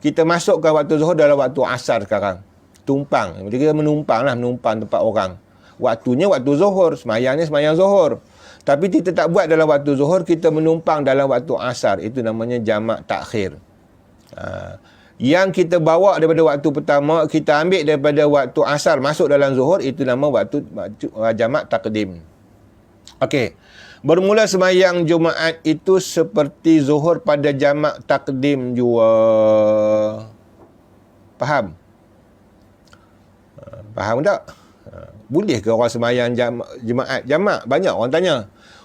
Kita masukkan waktu zuhur dalam waktu asar sekarang. Tumpang. Kita menumpang lah. Menumpang tempat orang. Waktunya waktu zuhur. Sembahyangnya sembahyang zuhur. Tapi kita tak buat dalam waktu zuhur, kita menumpang dalam waktu asar. Itu namanya jamak takhir. Yang kita bawa daripada waktu pertama, kita ambil daripada waktu asar masuk dalam zuhur, itu nama waktu jamak takdim. Okey. Bermula sembahyang Jumaat itu seperti zuhur pada jamak takdim juga. Faham? Faham tak? Boleh ke orang sembahyang Jumaat jamak? Banyak orang tanya.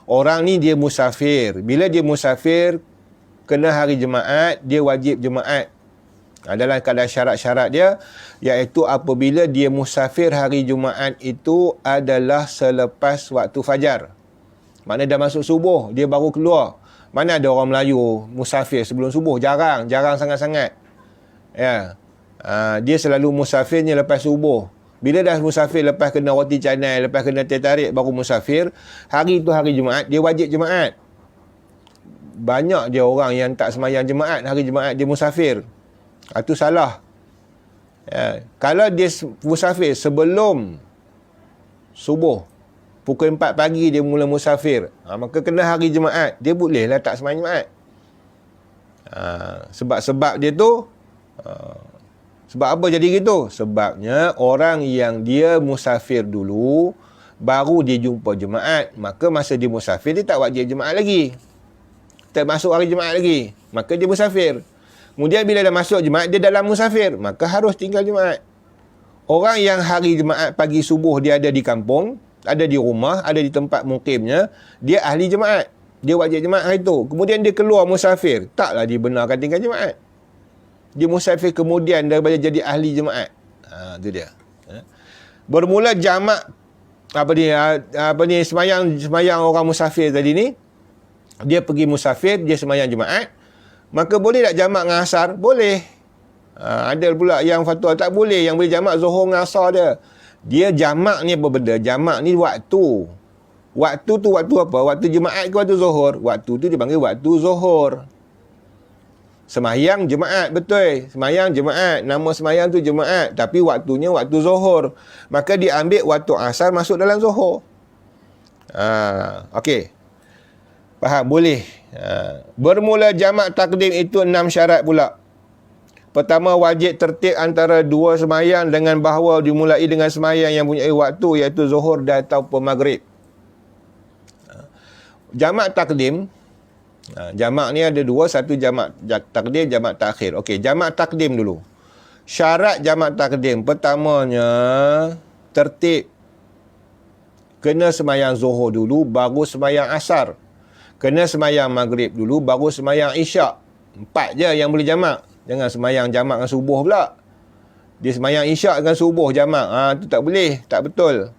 Orang ni dia musafir. Bila dia musafir, kena hari Jumaat, dia wajib Jumaat. Dalam kadar syarat-syarat dia, iaitu apabila dia musafir hari Jumaat itu adalah selepas waktu fajar. Maknanya dah masuk subuh, dia baru keluar. Mana ada orang Melayu musafir sebelum subuh? Jarang sangat-sangat. Ya. Dia selalu musafirnya lepas subuh. Bila dah musafir, lepas kena roti canai, lepas kena teh tarik, baru musafir. Hari tu hari Jumaat, dia wajib Jumaat. Banyak dia orang yang tak sembahyang Jumaat, hari Jumaat dia musafir. Itu salah. Ya. Kalau dia musafir sebelum subuh, pukul 4 pagi dia mula musafir, maka kena hari Jumaat, dia bolehlah tak sembahyang Jumaat. Sebab-sebab dia tu, sebab apa jadi gitu? Sebabnya orang yang dia musafir dulu, baru dia jumpa Jumaat. Maka masa dia musafir, dia tak wajib Jumaat lagi. Tak masuk hari Jumaat lagi. Maka dia musafir. Kemudian bila dah masuk Jumaat, dia dalam musafir. Maka harus tinggal Jumaat. Orang yang hari Jumaat pagi subuh dia ada di kampung, ada di rumah, ada di tempat mukimnya, dia ahli Jumaat. Dia wajib Jumaat hari tu. Kemudian dia keluar musafir. Taklah dibenarkan tinggal Jumaat. Dia musafir kemudian daripada jadi ahli Jumaat. Itu dia. Bermula jamak sembahyang orang musafir tadi ni, dia pergi musafir, dia sembahyang Jumaat, maka boleh tak jamak dengan asar? Boleh. Ada pula yang fatwa tak boleh, yang boleh jamak zuhur dengan asar dia. Dia jamak ni apa benda? Jamak ni waktu. Waktu tu waktu apa? Waktu Jumaat ke waktu zuhur? Waktu tu dipanggil waktu zuhur. Sembahyang Jumaat, betul. Sembahyang Jumaat. Nama sembahyang tu Jumaat. Tapi waktunya waktu zuhur. Maka dia ambil waktu asar masuk dalam zuhur. Okey. Faham? Boleh. Bermula jamak takdim itu 6 syarat pula. Pertama, wajib tertib antara dua sembahyang dengan bahawa dimulai dengan sembahyang yang punya waktu, iaitu zuhur dan ataupun maghrib. Jamak takdim, jamak ni ada dua, satu jamak takdim, jamak takhir. Okey, jamak takdim dulu. Syarat jamak takdim, pertamanya tertib. Kena sembahyang zuhur dulu, baru sembahyang asar. Kena sembahyang maghrib dulu, baru sembahyang isyak. 4 je yang boleh jamak. Jangan sembahyang jamak dengan subuh pula. Dia sembahyang isyak dengan subuh jamak. Tu tak boleh, tak betul.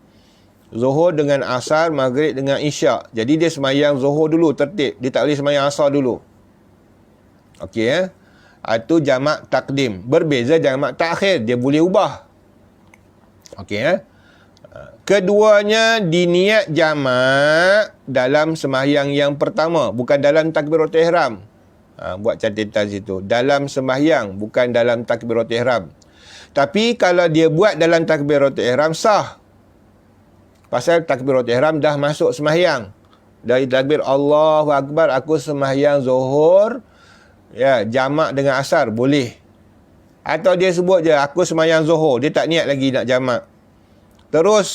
Zuhur dengan asar, maghrib dengan isyak. Jadi dia sembahyang zuhur dulu, tertib. Dia tak boleh sembahyang asar dulu. Okey, itu jamak takdim. Berbeza jamak takhir, dia boleh ubah. Okey, keduanya diniat jamak dalam sembahyang yang pertama, bukan dalam takbiratul ihram. Buat catatan situ. Dalam sembahyang, bukan dalam takbiratul ihram. Tapi kalau dia buat dalam takbiratul ihram, sah. Pasal takbiratul ihram dah masuk sembahyang. Dari takbir Allahu Akbar, aku sembahyang zuhur, ya, jamak dengan asar, boleh. Atau dia sebut je, aku sembahyang zuhur, dia tak niat lagi nak jamak. Terus,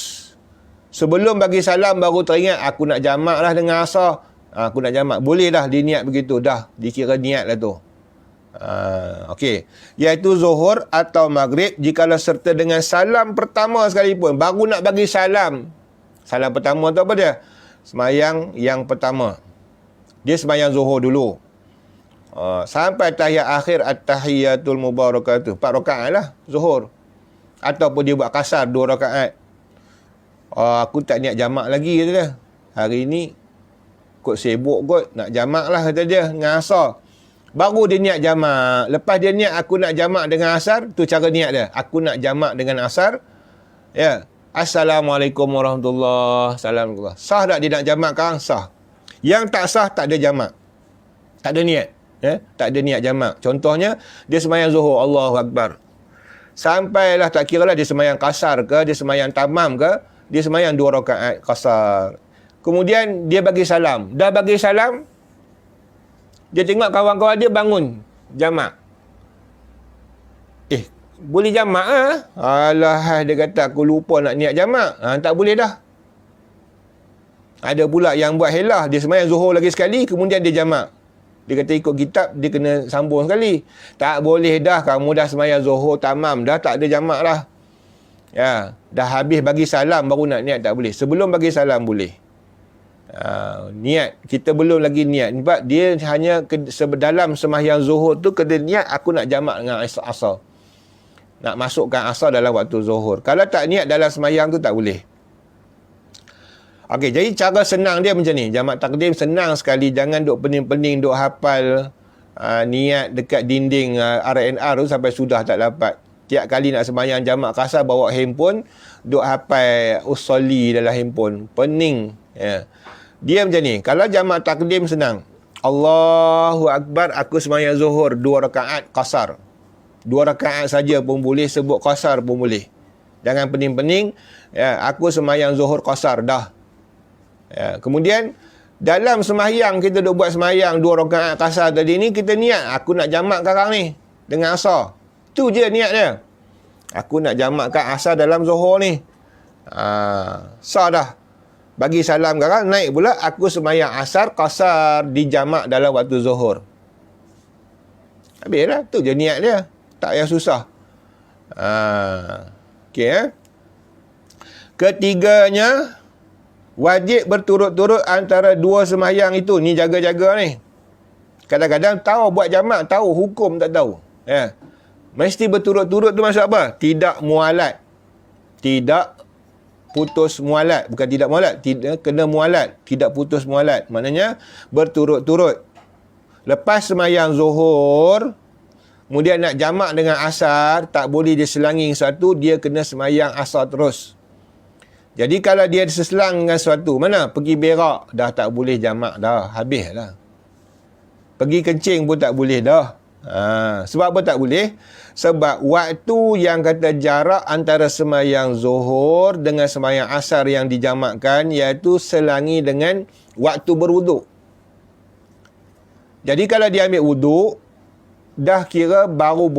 sebelum bagi salam baru teringat, aku nak jamak lah dengan asar. Aku nak jamak. Boleh dah dia niat begitu. Dah dikira niat lah tu. Okey. Iaitu zuhur atau maghrib jikalau serta dengan salam pertama sekalipun. Baru nak bagi salam. Salam pertama tu apa dia? Semayang yang pertama. Dia semayang zuhur dulu. Sampai tahiyat akhir at-tahiyatul mubarakatuh. 4 rakaat lah zuhur. Ataupun dia buat kasar 2 rakaat. Aku tak niat jamak lagi kata dia. Hari ni kot sibuk kot, nak jamak lah kata dia dengan asar. Baru dia niat jamak. Lepas dia niat aku nak jamak dengan asar, tu cara niat dia. Aku nak jamak dengan asar. Ya. Assalamualaikum warahmatullahi wabarakatuh. Sah tak dia nak jamak sekarang? Sah. Yang tak sah tak ada jamak. Tak ada niat. Ya? Tak ada niat jamak. Contohnya, dia semayang zuhur, Allahu Akbar. Sampailah tak kira lah dia semayang kasar ke, dia semayang tamam ke, dia semayang 2 rakaat kasar. Kemudian dia bagi salam. Dah bagi salam, dia tengok kawan-kawan dia bangun jamak. Boleh jamak ah? Alah, dia kata aku lupa nak niat jamak. Tak boleh dah. Ada pula yang buat helah, dia semayang zuhur lagi sekali, kemudian dia jamak. Dia kata ikut kitab, dia kena sambung sekali. Tak boleh dah, kamu dah semayang zuhur tamam dah, tak ada jamak lah. Ya, dah habis bagi salam baru nak niat, tak boleh. Sebelum bagi salam boleh. Niat, kita belum lagi niat. Sebab dia hanya dalam sembahyang zuhur tu kena niat aku nak jamak dengan asar. Nak masukkan asar dalam waktu zuhur. Kalau tak niat dalam sembahyang tu tak boleh. Okey, jadi cara senang dia macam ni. Jamak takdim senang sekali. Jangan duk pening-pening, duk hafal niat dekat dinding RNR tu sampai sudah tak dapat. Tiap kali nak sembahyang jamak kasar bawa handphone, duk hafal usolli dalam handphone. Pening. Ya. Dia macam ni. Kalau jamak takdim senang. Allahu Akbar, aku sembahyang zuhur 2 rakaat kasar. 2 rakaat saja pun boleh, sebut kasar pun boleh. Jangan pening-pening. Ya, aku sembahyang zuhur kasar dah. Ya, kemudian dalam sembahyang kita duk buat sembahyang 2 rakaat kasar tadi ni, kita niat aku nak jamak sekarang ni dengan asar. Tu je niat dia. Aku nak jamakkan asar dalam zuhur ni. Sah dah. Bagi salam sekarang, naik pula aku sembahyang asar kasar dijamak dalam waktu zuhur. Habislah, tu je niat dia. Tak payah susah. Okey. Ketiganya, wajib berturut-turut antara 2 sembahyang itu. Ni jaga-jaga ni. Kadang-kadang tahu buat jamak, tahu hukum tak tahu. Ya. Mesti berturut-turut tu maksud apa? Tidak mualat. Tidak putus mualat. Bukan tidak mualat. Tidak kena mualat. Tidak putus mualat. Maknanya berturut-turut. Lepas sembahyang zuhur, kemudian nak jamak dengan asar, tak boleh dia selanging satu, dia kena sembahyang asar terus. Jadi kalau dia seselang dengan sesuatu, mana? Pergi berak, dah tak boleh jamak dah. Habis lah. Pergi kencing pun tak boleh dah. Sebab apa tak boleh? Sebab waktu yang kata jarak antara sembahyang zuhur dengan sembahyang asar yang dijamakkan, iaitu selangi dengan waktu berwuduk. Jadi kalau dia ambil wuduk, dah kira baru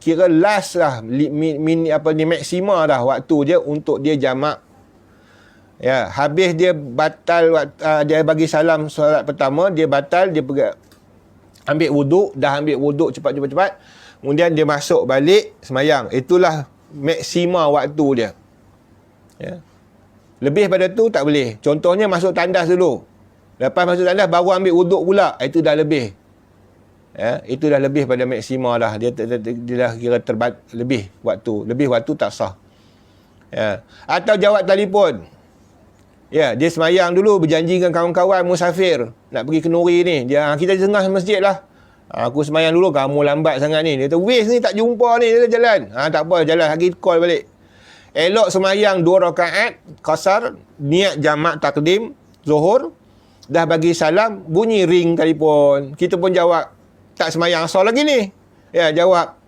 kira last lah, maksima dah waktu dia untuk dia jamak. Ya, habis dia batal, dia bagi salam solat pertama, dia batal, dia pergi ambil wuduk, dah ambil wuduk cepat-cepat, kemudian dia masuk balik sembahyang. Itulah maksima waktu dia. Ya. Lebih pada tu tak boleh. Contohnya masuk tandas dulu. Lepas masuk tandas baru ambil wuduk pula, itu dah lebih. Ya, itu dah lebih pada maksima dah. Dia dah kira lebih waktu. Lebih waktu tak sah. Ya. Atau jawab telefon. Ya, dia semayang dulu, berjanji dengan kawan-kawan musafir nak pergi kenduri ni. Kita tengah masjid lah. Aku semayang dulu, kamu lambat sangat ni. Dia kata, Wis ni tak jumpa ni, dia kata jalan. Tak apa, jalan lagi, call balik. Elok semayang 2 rakaat kasar, niat jamak takdim zuhur, dah bagi salam, bunyi ring telefon. Kita pun jawab. Tak semayang asar lagi ni. Ya, jawab.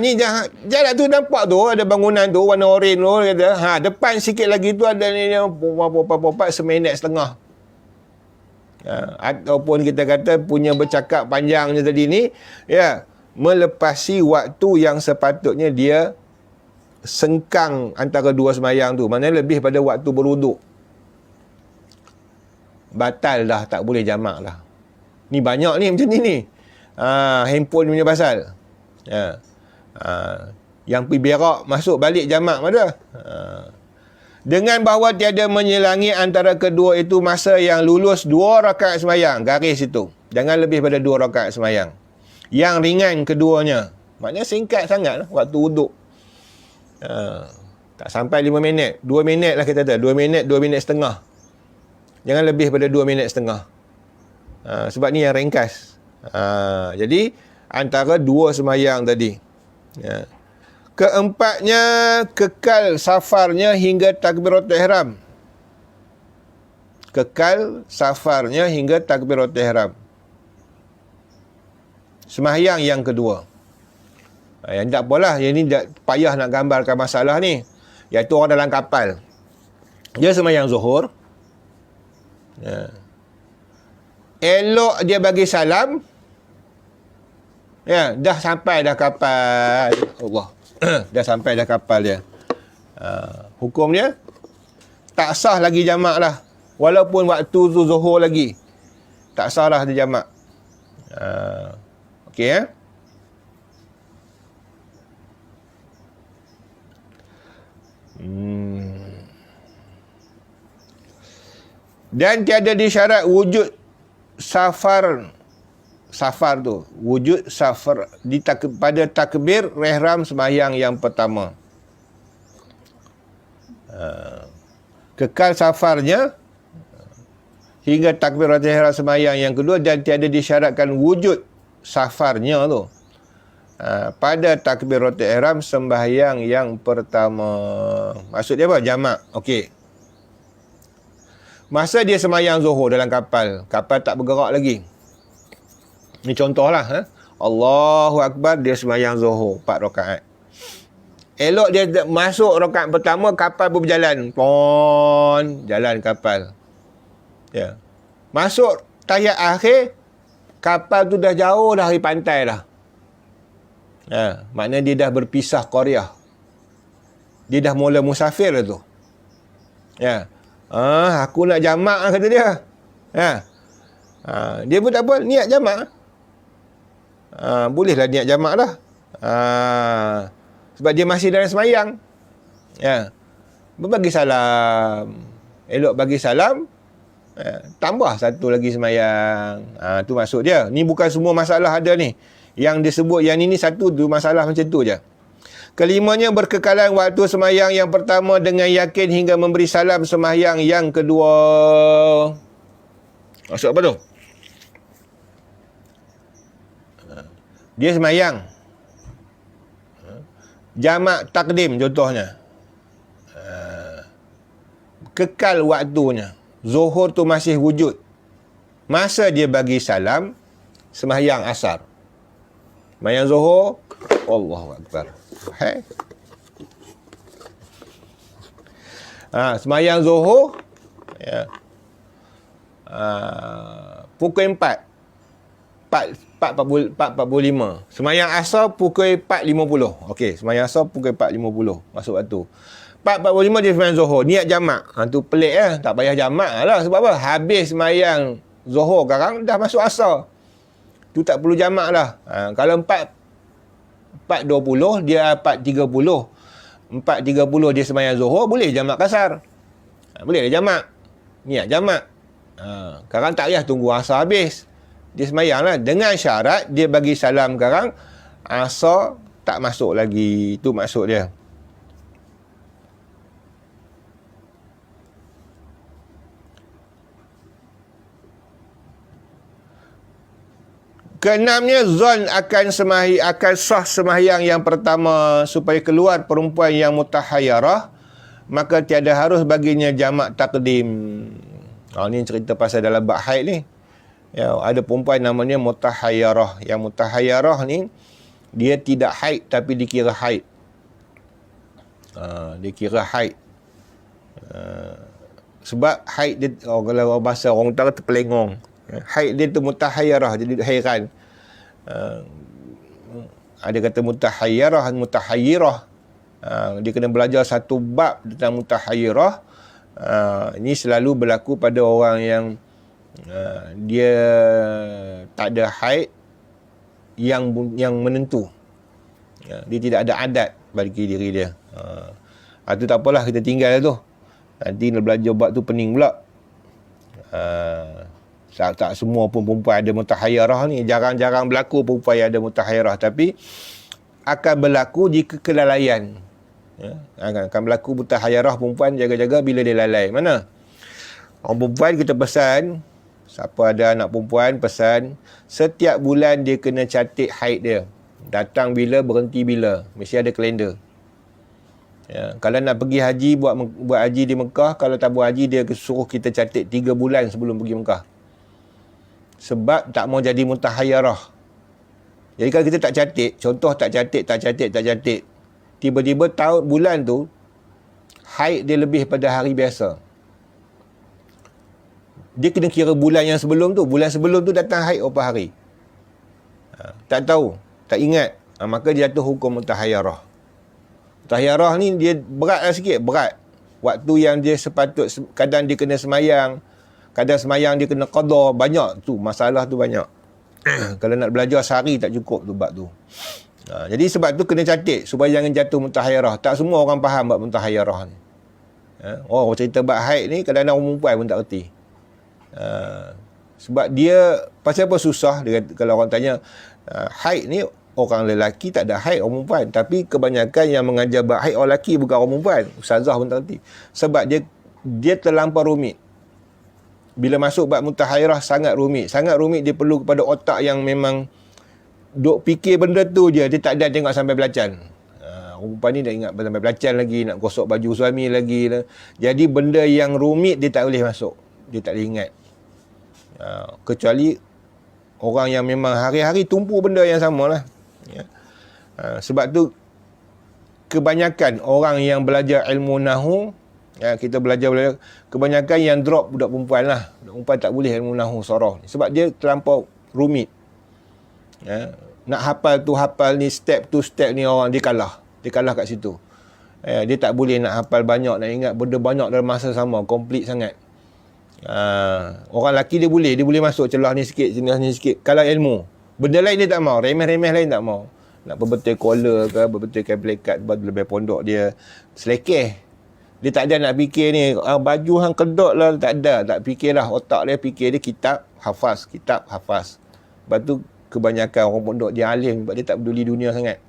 Ni jalan tu nampak tu, ada bangunan tu, warna oren tu, kata. Depan sikit lagi tu ada ni, seminit setengah. Ataupun kita kata punya bercakap panjangnya tadi ni, ya, melepasi waktu yang sepatutnya dia sengkang antara dua semayang tu. Maknanya lebih pada waktu berwuduk. Batal dah, tak boleh jamak lah. Ni banyak ni macam ni. Handphone punya pasal. Yang pergi berak, masuk balik jamak mana? Dengan bahawa tiada menyelangi antara kedua itu masa yang lulus 2 rakaat semayang. Garis itu. Jangan lebih pada 2 rakaat semayang. Yang ringan keduanya. Maknanya singkat sangat waktu wuduk. Tak sampai 5 minit. 2 minit lah kita kata. 2 minit, 2 minit setengah. Jangan lebih pada 2 minit setengah. Sebab ni yang ringkas. Jadi, antara 2 semayang tadi. Keempatnya, kekal safarnya hingga takbiratul ihram. Kekal safarnya hingga takbiratul ihram. Semahyang yang kedua. Yang tak apalah, yang ni tak payah nak gambarkan masalah ni. Iaitu orang dalam kapal. Dia semahyang zuhur. Elok dia bagi salam. Dah sampai dah kapal. Allah. Dah sampai dah kapal dia. Hukum dia tak sah lagi jamak lah. Walaupun waktu tu zuhur lagi, tak sah lah dia jamak. Okey. Dan tiada disyarat wujud safar tu, wujud safar pada takbir ihram sembahyang yang pertama. Kekal safarnya hingga takbiratul ihram sembahyang yang kedua, dan tiada disyaratkan wujud safarnya tu pada takbiratul ihram sembahyang yang pertama. Maksudnya apa? Jamak. Okey. Masa dia sembahyang zuhur dalam kapal tak bergerak lagi. Ni contohlah. Allahu Akbar, dia sembahyang zuhur 4 rakaat. Elok dia masuk rakaat pertama, kapal pun berjalan. Jalan kapal. Ya. Masuk tahiyat akhir, kapal tu dah jauh dah dari pantai dah. Maknanya dia dah berpisah qaryah. Dia dah mula musafir dah tu. Aku nak jamak kata dia. Dia pun tak apa, niat jamak. Bolehlah niat jamak dah. Sebab dia masih dalam semayang. Bagi salam. Elok bagi salam. Tambah satu lagi semayang. Tu maksud dia. Ni bukan semua masalah ada ni. Yang disebut yang ini satu tu masalah macam tu je. Kelimanya, berkekalan waktu semayang yang pertama dengan yakin hingga memberi salam semayang yang kedua. Maksud apa tu? Dia semayang jamak takdim contohnya. Kekal waktunya. Zuhur tu masih wujud. Masa dia bagi salam, semayang asar. Semayang zuhur, Allahu Akbar. Semayang zuhur, pukul 4. 4.45. Semayang asar pukul 4.50. Okey, semayang asar pukul 4.50. Masuk waktu. 4.45 dia semayang zuhur. Niat jamak. Tu pelik lah. Tak payah jamak lah. Sebab apa? Habis semayang zuhur sekarang, dah masuk asar. Tu tak perlu jamak lah. Kalau 4.20, dia 4.30. 4.30 dia semayang zuhur, boleh jamak kasar. Boleh jamak. Niat jamak. Sekarang tak payah tunggu asar habis. Dia semayang lah. Dengan syarat, dia bagi salam sekarang, asar tak masuk lagi. Itu maksud dia. Keenamnya, zon akan sah semahyang yang pertama supaya keluar perempuan yang mutahayyarah, maka tiada harus baginya jamak takdim. Ni cerita pasal dalam bab haid ni. Ya, ada perempuan namanya mutahayyarah. Yang mutahayyarah ni dia tidak haid tapi dikira haid. Dikira haid. Sebab haid dia, kalau bahasa orang utara terpelengong. Haid dia tu mutahayyarah, jadi hairan. Ada kata mutahayyarah, mutahayyirah. Dia kena belajar satu bab tentang mutahayyirah. Ini selalu berlaku pada orang yang dia tak ada haid yang menentu. Dia tidak ada adat bagi diri dia. Itu tak apalah, kita tinggal tu. Nanti nak belajar bab tu pening pula. Tak semua pun perempuan ada mutahayyarah ni. Jarang-jarang berlaku perempuan yang ada mutahayyarah. Tapi akan berlaku jika kelalaian. Akan berlaku mutahayyarah perempuan, jaga-jaga bila dia lalai. Mana? Orang perempuan kita pesan, siapa ada anak perempuan, pesan, setiap bulan dia kena catat haid dia. Datang bila, berhenti bila. Mesti ada kalender. Ya, kalau nak pergi haji, buat haji di Mekah, kalau tak buat haji, dia suruh kita catat 3 bulan sebelum pergi Mekah. Sebab tak mau jadi mutahayyarah. Jadi kalau kita tak catat, contoh tak catat, tiba-tiba bulan tu, haid dia lebih pada hari biasa. Dia kena kira bulan yang sebelum tu. Bulan sebelum tu datang haid berapa hari. Tak tahu, tak ingat. Maka dia jatuh hukum mutahayyarah. Mutahayyarah ni dia berat lah sikit, berat. Waktu yang dia kadang dia kena semayang, kadang semayang dia kena qada, banyak tu, masalah tu banyak. Kalau nak belajar sehari tak cukup tu bab tu. Jadi sebab tu kena catat supaya jangan jatuh mutahayyarah. Tak semua orang faham bab mutahayyarah ni. Orang cerita bab haid ni kadang-kadang orang perempuan pun tak reti. Sebab dia pasal apa susah dia, kalau orang tanya haid ni orang lelaki tak ada haid, orang perempuan. Tapi kebanyakan yang mengajar bab haid orang lelaki, bukan orang perempuan. Ustazah pun tak reti. Sebab dia terlampau rumit. Bila masuk bab mutahayyarah sangat rumit. Sangat rumit, dia perlu kepada otak yang memang duk fikir benda tu je. Dia tak ada tengok sampai belacan. Orang perempuan ni dah ingat sampai belacan lagi, nak gosok baju suami lagi. Jadi benda yang rumit dia tak boleh masuk. Dia tak boleh ingat. Kecuali orang yang memang hari-hari tumpu benda yang sama lah. Sebab tu kebanyakan orang yang belajar ilmu nahu, kita belajar kebanyakan yang drop budak perempuan lah. Budak perempuan tak boleh ilmu nahu soroh. Sebab dia terlampau rumit. Nak hafal tu hafal ni, step tu step ni, orang dia kalah kat situ. Dia tak boleh nak hafal banyak, nak ingat benda banyak dalam masa sama, komplit sangat. Orang lelaki dia boleh masuk celah ni sikit, celah ni sikit. Kalau ilmu, benda lain dia tak mau, remeh-remeh lain tak mau. Nak berbetul collar ke, berbetul plekat, lebih pondok dia selekeh. Dia tak ada nak fikir ni, baju hang kedok lah, tak ada, tak fikirlah. Otak dia fikir dia kitab hafaz. Sebab tu kebanyakan orang pondok dia alim, sebab dia tak peduli dunia sangat.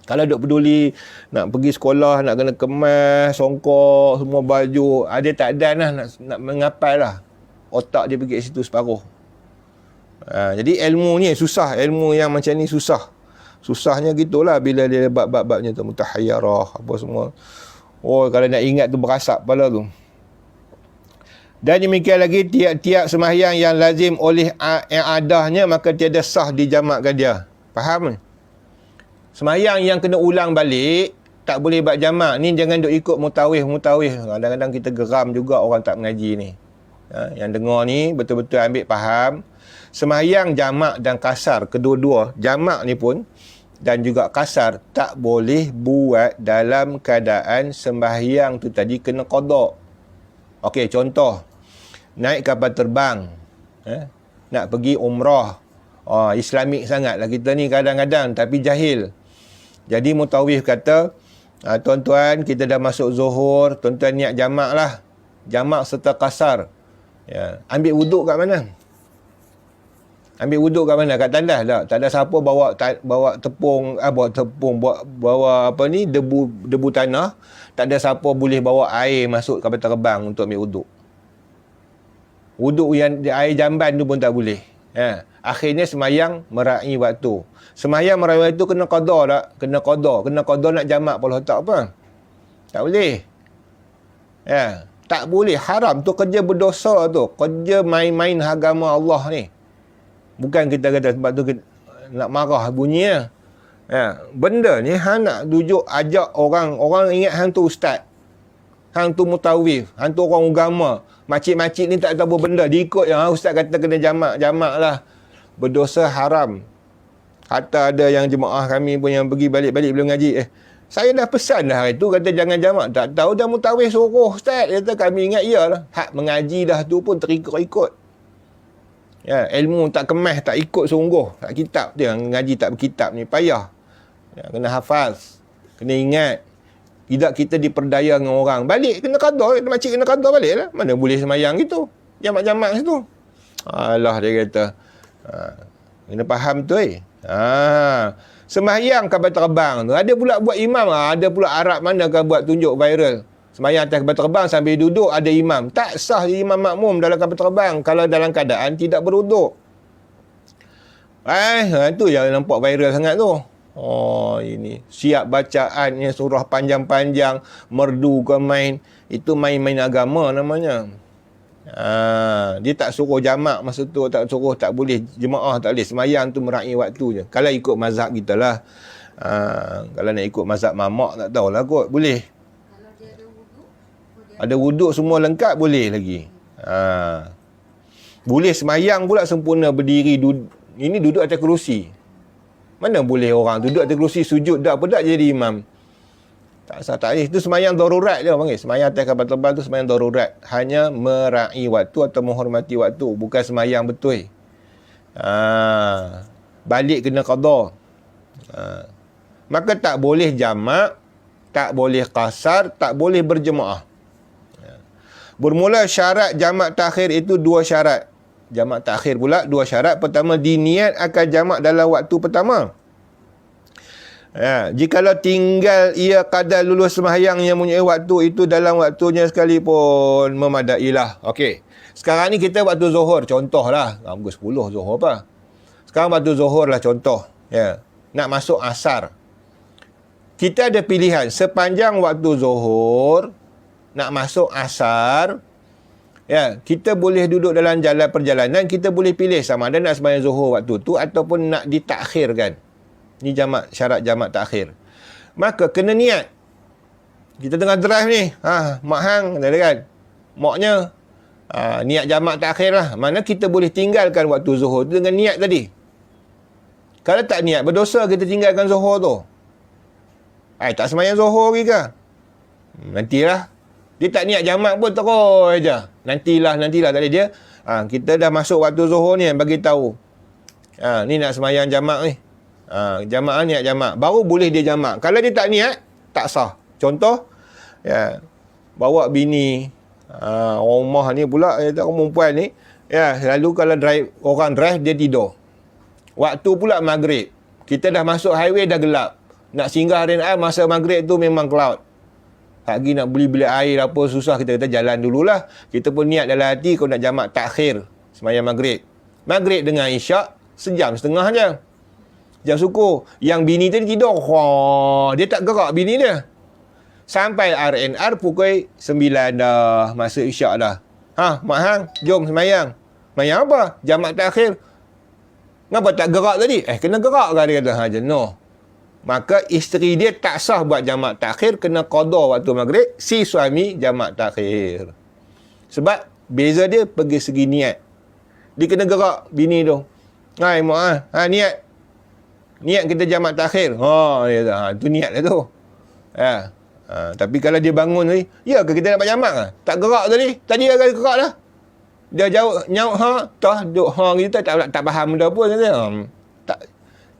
Kalau duk peduli nak pergi sekolah, nak kena kemas, songkok, semua baju, dia tak ada lah nak mengapai lah. Otak dia pergi kat situ separuh. Jadi ilmu ni susah, ilmu yang macam ni susah. Susahnya gitulah bila dia bab-babnya tu, mutahayyarah, apa semua. Kalau nak ingat tu berasap kepala tu. Dan demikian lagi, tiap-tiap sembahyang yang lazim oleh i'adahnya, maka tiada sah dijamakkan dia. Faham? Sembahyang yang kena ulang balik, tak boleh buat jamak. Ni jangan duk ikut mutawih. Kadang-kadang kita geram juga orang tak mengaji ni. Yang dengar ni betul-betul ambil faham. Sembahyang jamak dan kasar, kedua-dua, jamak ni pun dan juga kasar, tak boleh buat dalam keadaan sembahyang tu tadi kena qada. Okey, contoh, naik kapal terbang, nak pergi umrah. Islamik sangatlah kita ni kadang-kadang, tapi jahil. Jadi mutawif kata, tuan-tuan, kita dah masuk zuhur, tuan-tuan niat jamak lah. Jamak serta kasar. Ambil wuduk kat mana? Kat tandas tak? Tak ada siapa bawa tepung, bawa apa ni, debu tanah. Tak ada siapa boleh bawa air masuk kapal terbang untuk ambil wuduk. Wuduk yang air jamban tu pun tak boleh. Akhirnya semayang meraih waktu. Semayang meraih waktu kena qada tak? Kena qada nak jamak pula tak apa. Tak boleh. Tak boleh. Haram tu, kerja berdosa tu. Kerja main-main agama Allah ni. Bukan kita kata sebab tu kita nak marah bunyinya. Benda ni hang nak tujuk ajak orang ingat hang tu ustaz. Hang tu mutawif, hang tu orang agama. Makcik-makcik ni tak tahu apa benda, diikut yang ustaz kata kena jamak lah. Berdosa haram. Hatta ada yang jemaah kami pun yang pergi balik-balik belum ngaji. Saya dah pesan dah hari tu, kata jangan jamak. Tak tahu dah mutawif suruh ustaz. Kata kami ingat iyalah. Hak mengaji dah tu pun terikut-ikut. Ilmu tak kemas, tak ikut sungguh. Tak kitab dia, ngaji tak berkitab ni payah. Kena hafaz. Kena ingat. Tidak kita diperdaya dengan orang. Balik kena qada, makcik kena qada balik lah. Mana boleh semayang gitu. Jamak-jamak situ. Alah dia kata. Kena faham tu Sembahyang kapal terbang tu. Ada pula buat imam. Ada pula Arab mana kan buat tunjuk viral. Sembahyang atas kapal terbang sambil duduk ada imam. Tak sah jadi imam makmum dalam kapal terbang kalau dalam keadaan tidak beruduk. Itu yang nampak viral sangat tu. Ini. Siap bacaannya surah panjang-panjang. Merdu ke main. Itu main-main agama namanya. Dia tak suruh jamak masa tu, tak suruh, tak boleh jemaah, tak boleh semayang tu meraih waktu je. Kalau ikut mazhab kita lah. Kalau nak ikut mazhab mamak tak tahulah kot, boleh. Kalau dia ada wuduk, ada wuduk semua lengkap boleh lagi. Boleh semayang pula sempurna berdiri, ini duduk atas kerusi. Mana boleh orang duduk atas kerusi sujud dak apa dak jadi imam. Tak sah, tak boleh. Itu semayang darurat je panggil. Semayang atas kapal terbang tu semayang darurat. Hanya meraih waktu atau menghormati waktu. Bukan semayang betul. Balik kena qada. Maka tak boleh jamak, tak boleh qasar, tak boleh berjemaah. Bermula syarat jamak takhir itu 2 syarat. Jamak takhir pula 2 syarat. Pertama, diniat akan jamak dalam waktu pertama. Jikalau tinggal ia kadar lulus sembahyang yang mempunyai waktu itu dalam waktunya sekalipun memadailah. Okey. Sekarang ni kita waktu zuhur contohlah. Pukul 10 zuhur apa? Sekarang waktu zuhur lah contoh. Nak masuk asar. Kita ada pilihan sepanjang waktu zuhur nak masuk asar. Kita boleh duduk dalam jalan perjalanan, kita boleh pilih sama ada nak sembahyang zuhur waktu tu ataupun nak ditakhirkan. Ni jamak, syarat jamak takhir. Maka kena niat. Kita tengah drive ni. Mak hang, kan? Maknya, niat jamak takhir lah. Mana kita boleh tinggalkan waktu zuhur tu dengan niat tadi. Kalau tak niat, berdosa kita tinggalkan zuhur tu. Tak sembahyang zuhur lagi ke? Nantilah. Dia tak niat jamak pun terus je. Nantilah. Tadi dia, kita dah masuk waktu zuhur ni, bagi tahu. Ni nak sembahyang jamak ni. Jamaah niat jamak baru boleh dia jamak. Kalau dia tak niat tak sah. Contoh bawa bini rumah ni pula orang perempuan ni lalu kalau orang drive dia tidur. Waktu pula maghrib. Kita dah masuk highway dah gelap. Nak singgah RNR masa maghrib tu memang cloud. Lagi nak beli air apa susah, kita kata jalan dululah. Kita pun niat dalam hati kau nak jamak takhir sembahyang maghrib. Maghrib dengan isyak sejam setengah je. Jam suku. Yang bini tadi tidur. Dia tak gerak bini dia. Sampai RNR pukul 9 dah. Masa isyak dah. Mak hang, jom semayang. Semayang apa? Jamak takhir. Kenapa tak gerak tadi? Kena gerak kan dia kata. Jenuh. Maka isteri dia tak sah buat jamak takhir. Kena qada waktu maghrib. Si suami jamak takhir. Sebab beza dia pergi segi niat. Dia kena gerak bini tu. Hai mak niat. Niat kita jamak takhir. Dia kata, tu niat lah tu. Tapi kalau dia bangun tadi, ke kita dapat jamak ke? Tak gerak tadi. Tadi agak gerak dah. Dia jauh, nyaut, duk, kita tak faham benda pun. Tak.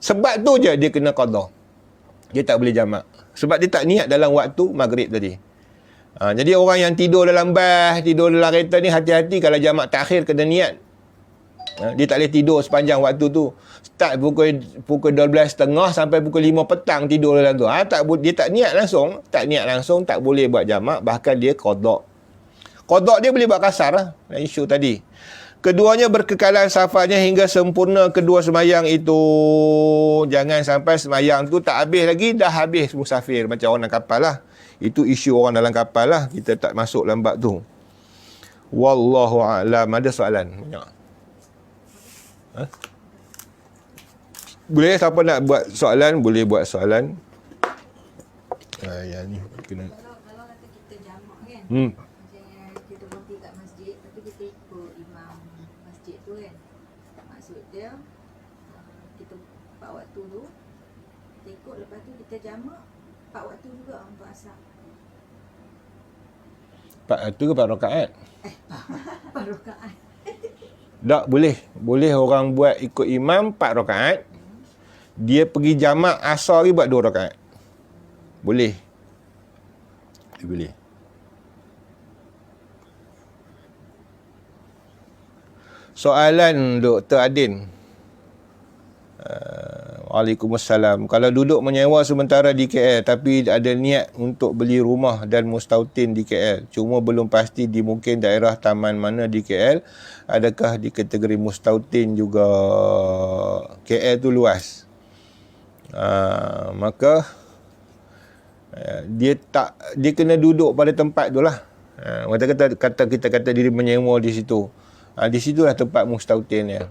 Sebab tu je dia kena qada. Dia tak boleh jamak. Sebab dia tak niat dalam waktu maghrib tadi. Jadi orang yang tidur dalam bas, tidur dalam kereta ni, hati-hati kalau jamak takhir kena niat. Dia tak boleh tidur sepanjang waktu tu. Start pukul 12.30 sampai pukul 5 petang tidur dalam tu. Dia tak niat langsung. Tak boleh buat jamak. Bahkan dia qada. Qada dia boleh buat kasar lah. Isu tadi. Keduanya berkekalan safarnya hingga sempurna kedua sembahyang itu. Jangan sampai sembahyang tu tak habis lagi. Dah habis musafir. Macam orang dalam kapal lah. Itu isu orang dalam kapal lah. Kita tak masuk dalam bab tu. Wallahu a'lam. Ada soalan? Banyak. Boleh, siapa nak buat soalan, boleh buat soalan. Yang ni kena. Kalau kata kita jamak kan, macam kita berhenti kat masjid, tapi kita ikut imam masjid tu kan. Maksud dia, kita 4 waktu tu, kita ikut, lepas tu kita jamak 4 waktu juga untuk asar. 4 tu ke 4 rakaat? 4 rakaat. Tak, boleh. Boleh orang buat ikut imam 4 rakaat. Dia pergi jamak asar lagi buat 2 rakaat. Boleh. Boleh. Soalan Dr. Adin. Waalaikumsalam. Kalau duduk menyewa sementara di KL tapi ada niat untuk beli rumah dan mustautin di KL, cuma belum pasti di mungkin daerah taman mana di KL, adakah di kategori mustautin juga? KL tu luas. Maka dia kena duduk pada tempat tu lah. Kita kata diri menyewa di situ. Di situlah tempat mustautin dia.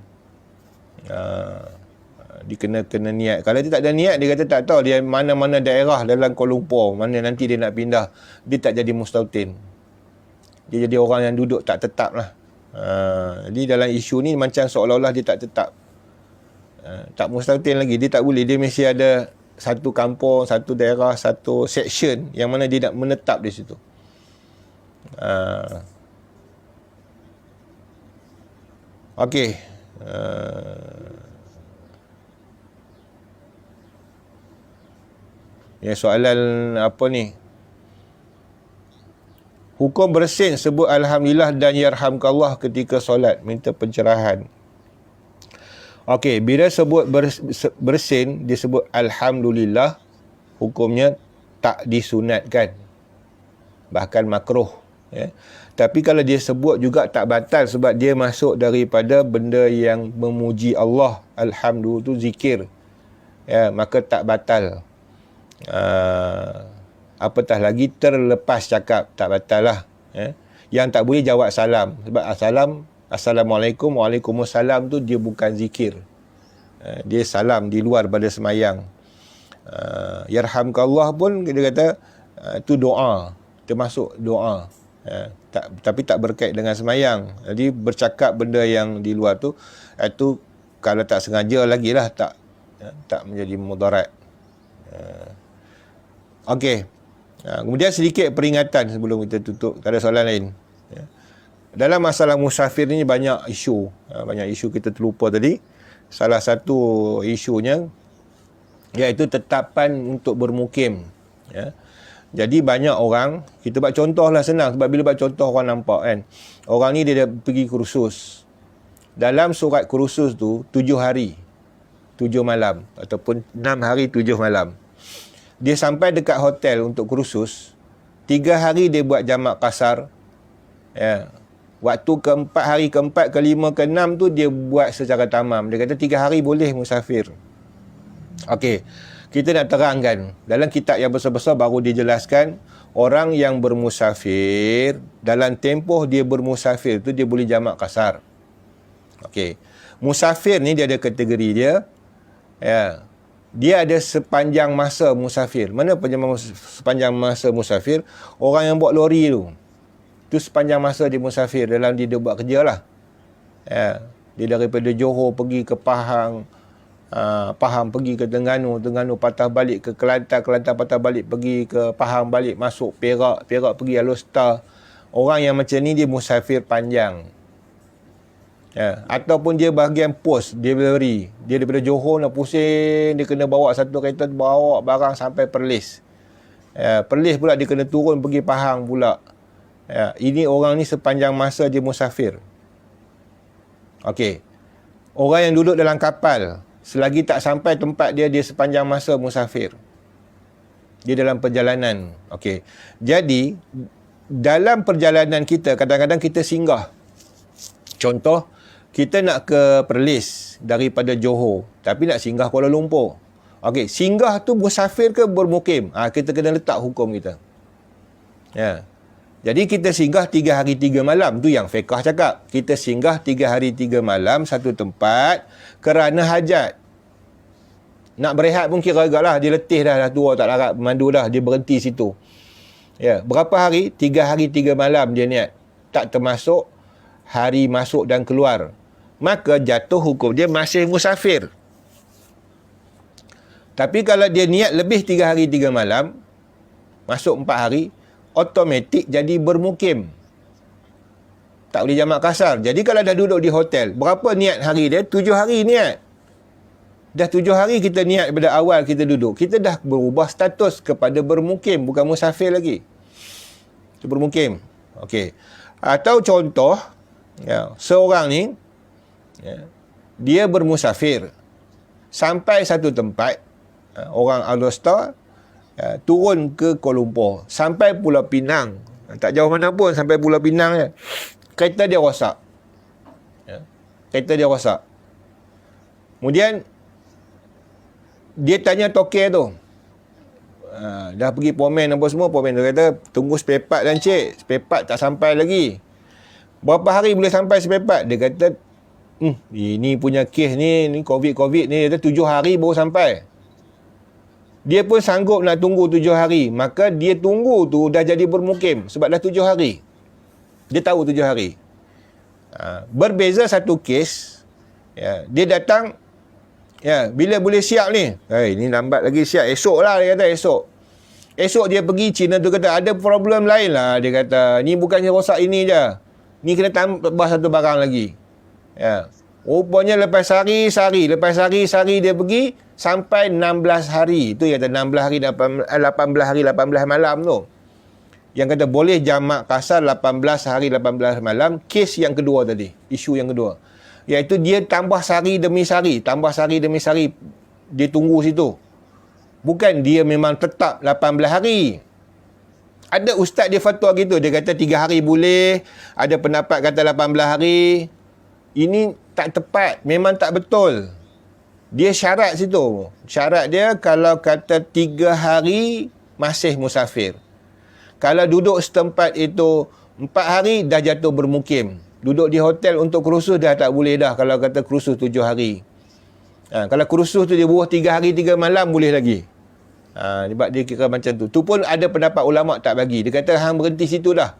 Dia kena niat. Kalau dia tak ada niat, dia kata tak tahu dia mana-mana daerah dalam Kuala Lumpur, mana nanti dia nak pindah, dia tak jadi mustautin. Dia jadi orang yang duduk tak tetap lah. Jadi dalam isu ni macam seolah-olah dia tak tetap. Tak mustautin lagi. Dia tak boleh. Dia mesti ada satu kampung, satu daerah, satu section yang mana dia nak menetap di situ. Okey. Ya, soalan apa ni? Hukum bersin sebut Alhamdulillah dan Yarhamkallah ketika solat. Minta pencerahan. Okey, bila sebut bersin, disebut Alhamdulillah, hukumnya tak disunatkan. Bahkan makruh. Ya. Tapi kalau dia sebut juga tak batal sebab dia masuk daripada benda yang memuji Allah. Alhamdulillah tu zikir. Ya, maka tak batal. Apatah lagi terlepas cakap, tak batal lah. Yang tak boleh jawab salam. Sebab Assalamualaikum, Waalaikumsalam tu dia bukan zikir. Dia salam di luar pada semayang. Yarhamkallah pun dia kata tu doa, termasuk doa. Tapi tak berkait dengan semayang. Jadi bercakap benda yang di luar tu, itu kalau tak sengaja lagi lah tak menjadi mudarat. Okey. Kemudian sedikit peringatan sebelum kita tutup. Tak ada soalan lain. Dalam masalah musafir ni banyak isu. Banyak isu kita terlupa tadi. Salah satu isunya iaitu tetapan untuk bermukim. Jadi banyak orang, kita buat contoh lah senang. Sebab bila buat contoh orang nampak kan. Orang ni dia dah pergi kursus. Dalam surat kursus tu 7 hari 7 malam ataupun 6 hari 7 malam. Dia sampai dekat hotel untuk kursus, 3 hari dia buat jamak kasar. Ya. Waktu keempat, hari keempat, kelima, keenam tu dia buat secara tamam. Dia kata 3 hari boleh musafir. Okey. Kita nak terangkan. Dalam kitab yang besar-besar baru dijelaskan, orang yang bermusafir, dalam tempoh dia bermusafir tu dia boleh jamak kasar. Okey. Musafir ni dia ada kategori dia. Ya. Dia ada sepanjang masa musafir. Mana sepanjang masa musafir? Orang yang buat lori tu. Itu sepanjang masa dia musafir. Dalam dia buat kerja lah. Ya. Dia daripada Johor pergi ke Pahang. Pahang pergi ke Terengganu. Terengganu patah balik ke Kelantan. Kelantan patah balik pergi ke Pahang balik. Masuk Perak. Perak pergi Alor-Setar. Orang yang macam ni dia musafir panjang. Ya. Ataupun dia bahagian pos, dia delivery. Dia daripada Johor nak pusing, dia kena bawa satu kereta, bawa barang sampai Perlis. Ya. Perlis pula dia kena turun pergi Pahang pula. Ya. Ini orang ni sepanjang masa dia musafir. Okey. Orang yang duduk dalam kapal, selagi tak sampai tempat dia, dia sepanjang masa musafir. Dia dalam perjalanan. Okey. Jadi, dalam perjalanan kita, kadang-kadang kita singgah. Contoh, kita nak ke Perlis daripada Johor, tapi nak singgah Kuala Lumpur. Okey, singgah tu musafir ke bermukim? Kita kena letak hukum kita. Ya. Jadi kita singgah 3 hari 3 malam. Tu yang fiqh cakap. Kita singgah 3 hari 3 malam satu tempat kerana hajat. Nak berehat pun kira agak lah. Dia letih dah tua, tak larat memandu dah. Dia berhenti situ. Ya, berapa hari? 3 hari 3 malam dia niat. Tak termasuk hari masuk dan keluar. Maka jatuh hukum dia masih musafir. Tapi kalau dia niat lebih 3 hari 3 malam, masuk 4 hari, automatik jadi bermukim. Tak boleh jamak kasar. Jadi kalau dah duduk di hotel, berapa niat hari dia? 7 hari niat. Dah 7 hari kita niat daripada awal kita duduk. Kita dah berubah status kepada bermukim, bukan musafir lagi. Itu bermukim. Okey. Atau contoh, ya, seorang ni, ya, dia bermusafir. Sampai satu tempat, orang Alor, ya, turun ke Kuala Lumpur. Sampai Pulau Pinang. Tak jauh mana pun, sampai Pulau Pinang je. Kereta dia rosak. Ya. Kereta dia rosak. Kemudian, dia tanya token tu. Dah pergi pomen apa semua. Pomen tu kata, tunggu spare part dan cik. Spare part tak sampai lagi. Berapa hari boleh sampai spare part? Dia kata, ini punya kes ni COVID ni, dia 7 hari baru sampai. Dia pun sanggup nak tunggu 7 hari. Maka dia tunggu tu dah jadi bermukim. Sebab dah 7 hari. Dia tahu 7 hari. Berbeza satu kes. Ya, dia datang, ya, bila boleh siap ni? Ni lambat lagi siap. Esok lah, dia kata esok. Esok dia pergi, Cina tu kata, ada problem lain lah. Dia kata, ni bukannya rosak ini je. Ni kena tambah satu barang lagi. Ya. Rupanya lepas hari dia pergi, sampai 16 hari. Itu yang kata 16 hari, 18 hari, 18 malam tu. Yang kata boleh jamak kasar 18 hari, 18 malam. Kes yang kedua tadi. Isu yang kedua. Iaitu dia tambah sehari demi sehari. Dia tunggu situ. Bukan dia memang tetap 18 hari. Ada ustaz dia fatwa gitu. Dia kata 3 hari boleh. Ada pendapat kata 18 hari. Ini tak tepat. Memang tak betul. Dia syarat situ. Syarat dia kalau kata 3 hari masih musafir. Kalau duduk setempat itu 4 hari dah jatuh bermukim. Duduk di hotel untuk kursus dah tak boleh dah kalau kata kursus 7 hari. Kalau kursus tu dia buah 3 hari 3 malam boleh lagi. Sebab dia kira macam tu. Tu pun ada pendapat ulama' tak bagi. Dia kata hang berhenti situ dah.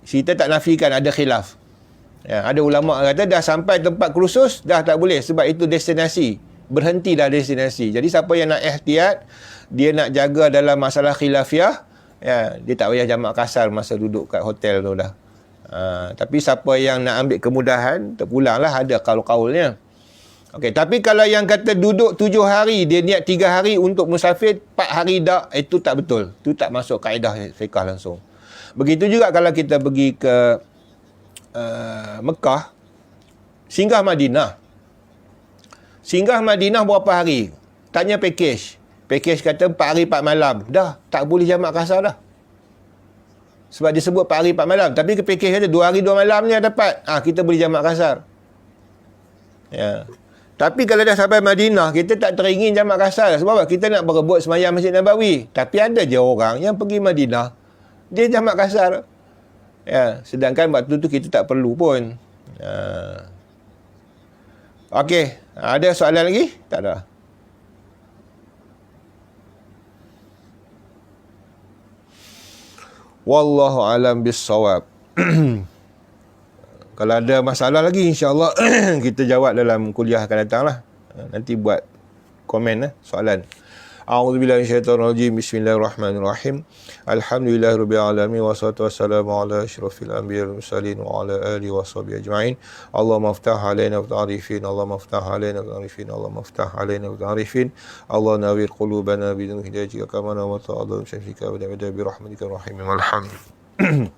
Kita tak nafikan ada khilaf. Ada ulama' kata dah sampai tempat kursus dah tak boleh sebab itu destinasi. Berhentilah destinasi. Jadi siapa yang nak ihtiyat, dia nak jaga dalam masalah khilafiah, ya, dia tak payah jamak kasar masa duduk kat hotel tu dah. Tapi siapa yang nak ambil kemudahan, terpulanglah ada kaul-kaulnya. Okey, tapi kalau yang kata duduk 7 hari, dia niat 3 hari untuk musafir, 4 hari dah, itu tak betul. Itu tak masuk kaedah fiqh langsung. Begitu juga kalau kita pergi ke Mekah, singgah Madinah. Singgah Madinah berapa hari? Tanya package. Package kata 4 hari 4 malam. Dah, tak boleh jamak kasar dah. Sebab dia sebut 4 hari 4 malam. Tapi ke package kata 2 hari 2 malam je dapat. Kita boleh jamak kasar. Ya. Tapi kalau dah sampai Madinah, kita tak teringin jamak kasar. Sebab apa? Kita nak berebut semayang Masjid Nabawi. Tapi ada je orang yang pergi Madinah, dia jamak kasar. Ya. Sedangkan waktu tu kita tak perlu pun. Okey. Ada soalan lagi? Tak ada. Wallahu alam bissawab. Kalau ada masalah lagi, insya-Allah kita jawab dalam kuliah akan datang lah. Nanti buat komen soalan. A'udzubillahi minasyaitonirrajim. Bismillahirrahmanirrahim. Alhamdulillahirabbil alamin wassalatu wassalamu ala asyrafil anbiya'i wal mursalin wa ala alihi washabihi ajma'in. Allahumma iftah alaina wa ta'rifin. Allahumma iftah alaina wa ta'rifin. Allahumma iftah alaina wa ta'rifin. Allah nawwir qulubana bi hidayatika kama wa ta'ala syafika wa bi rahmatika rahimil alhamdulillah.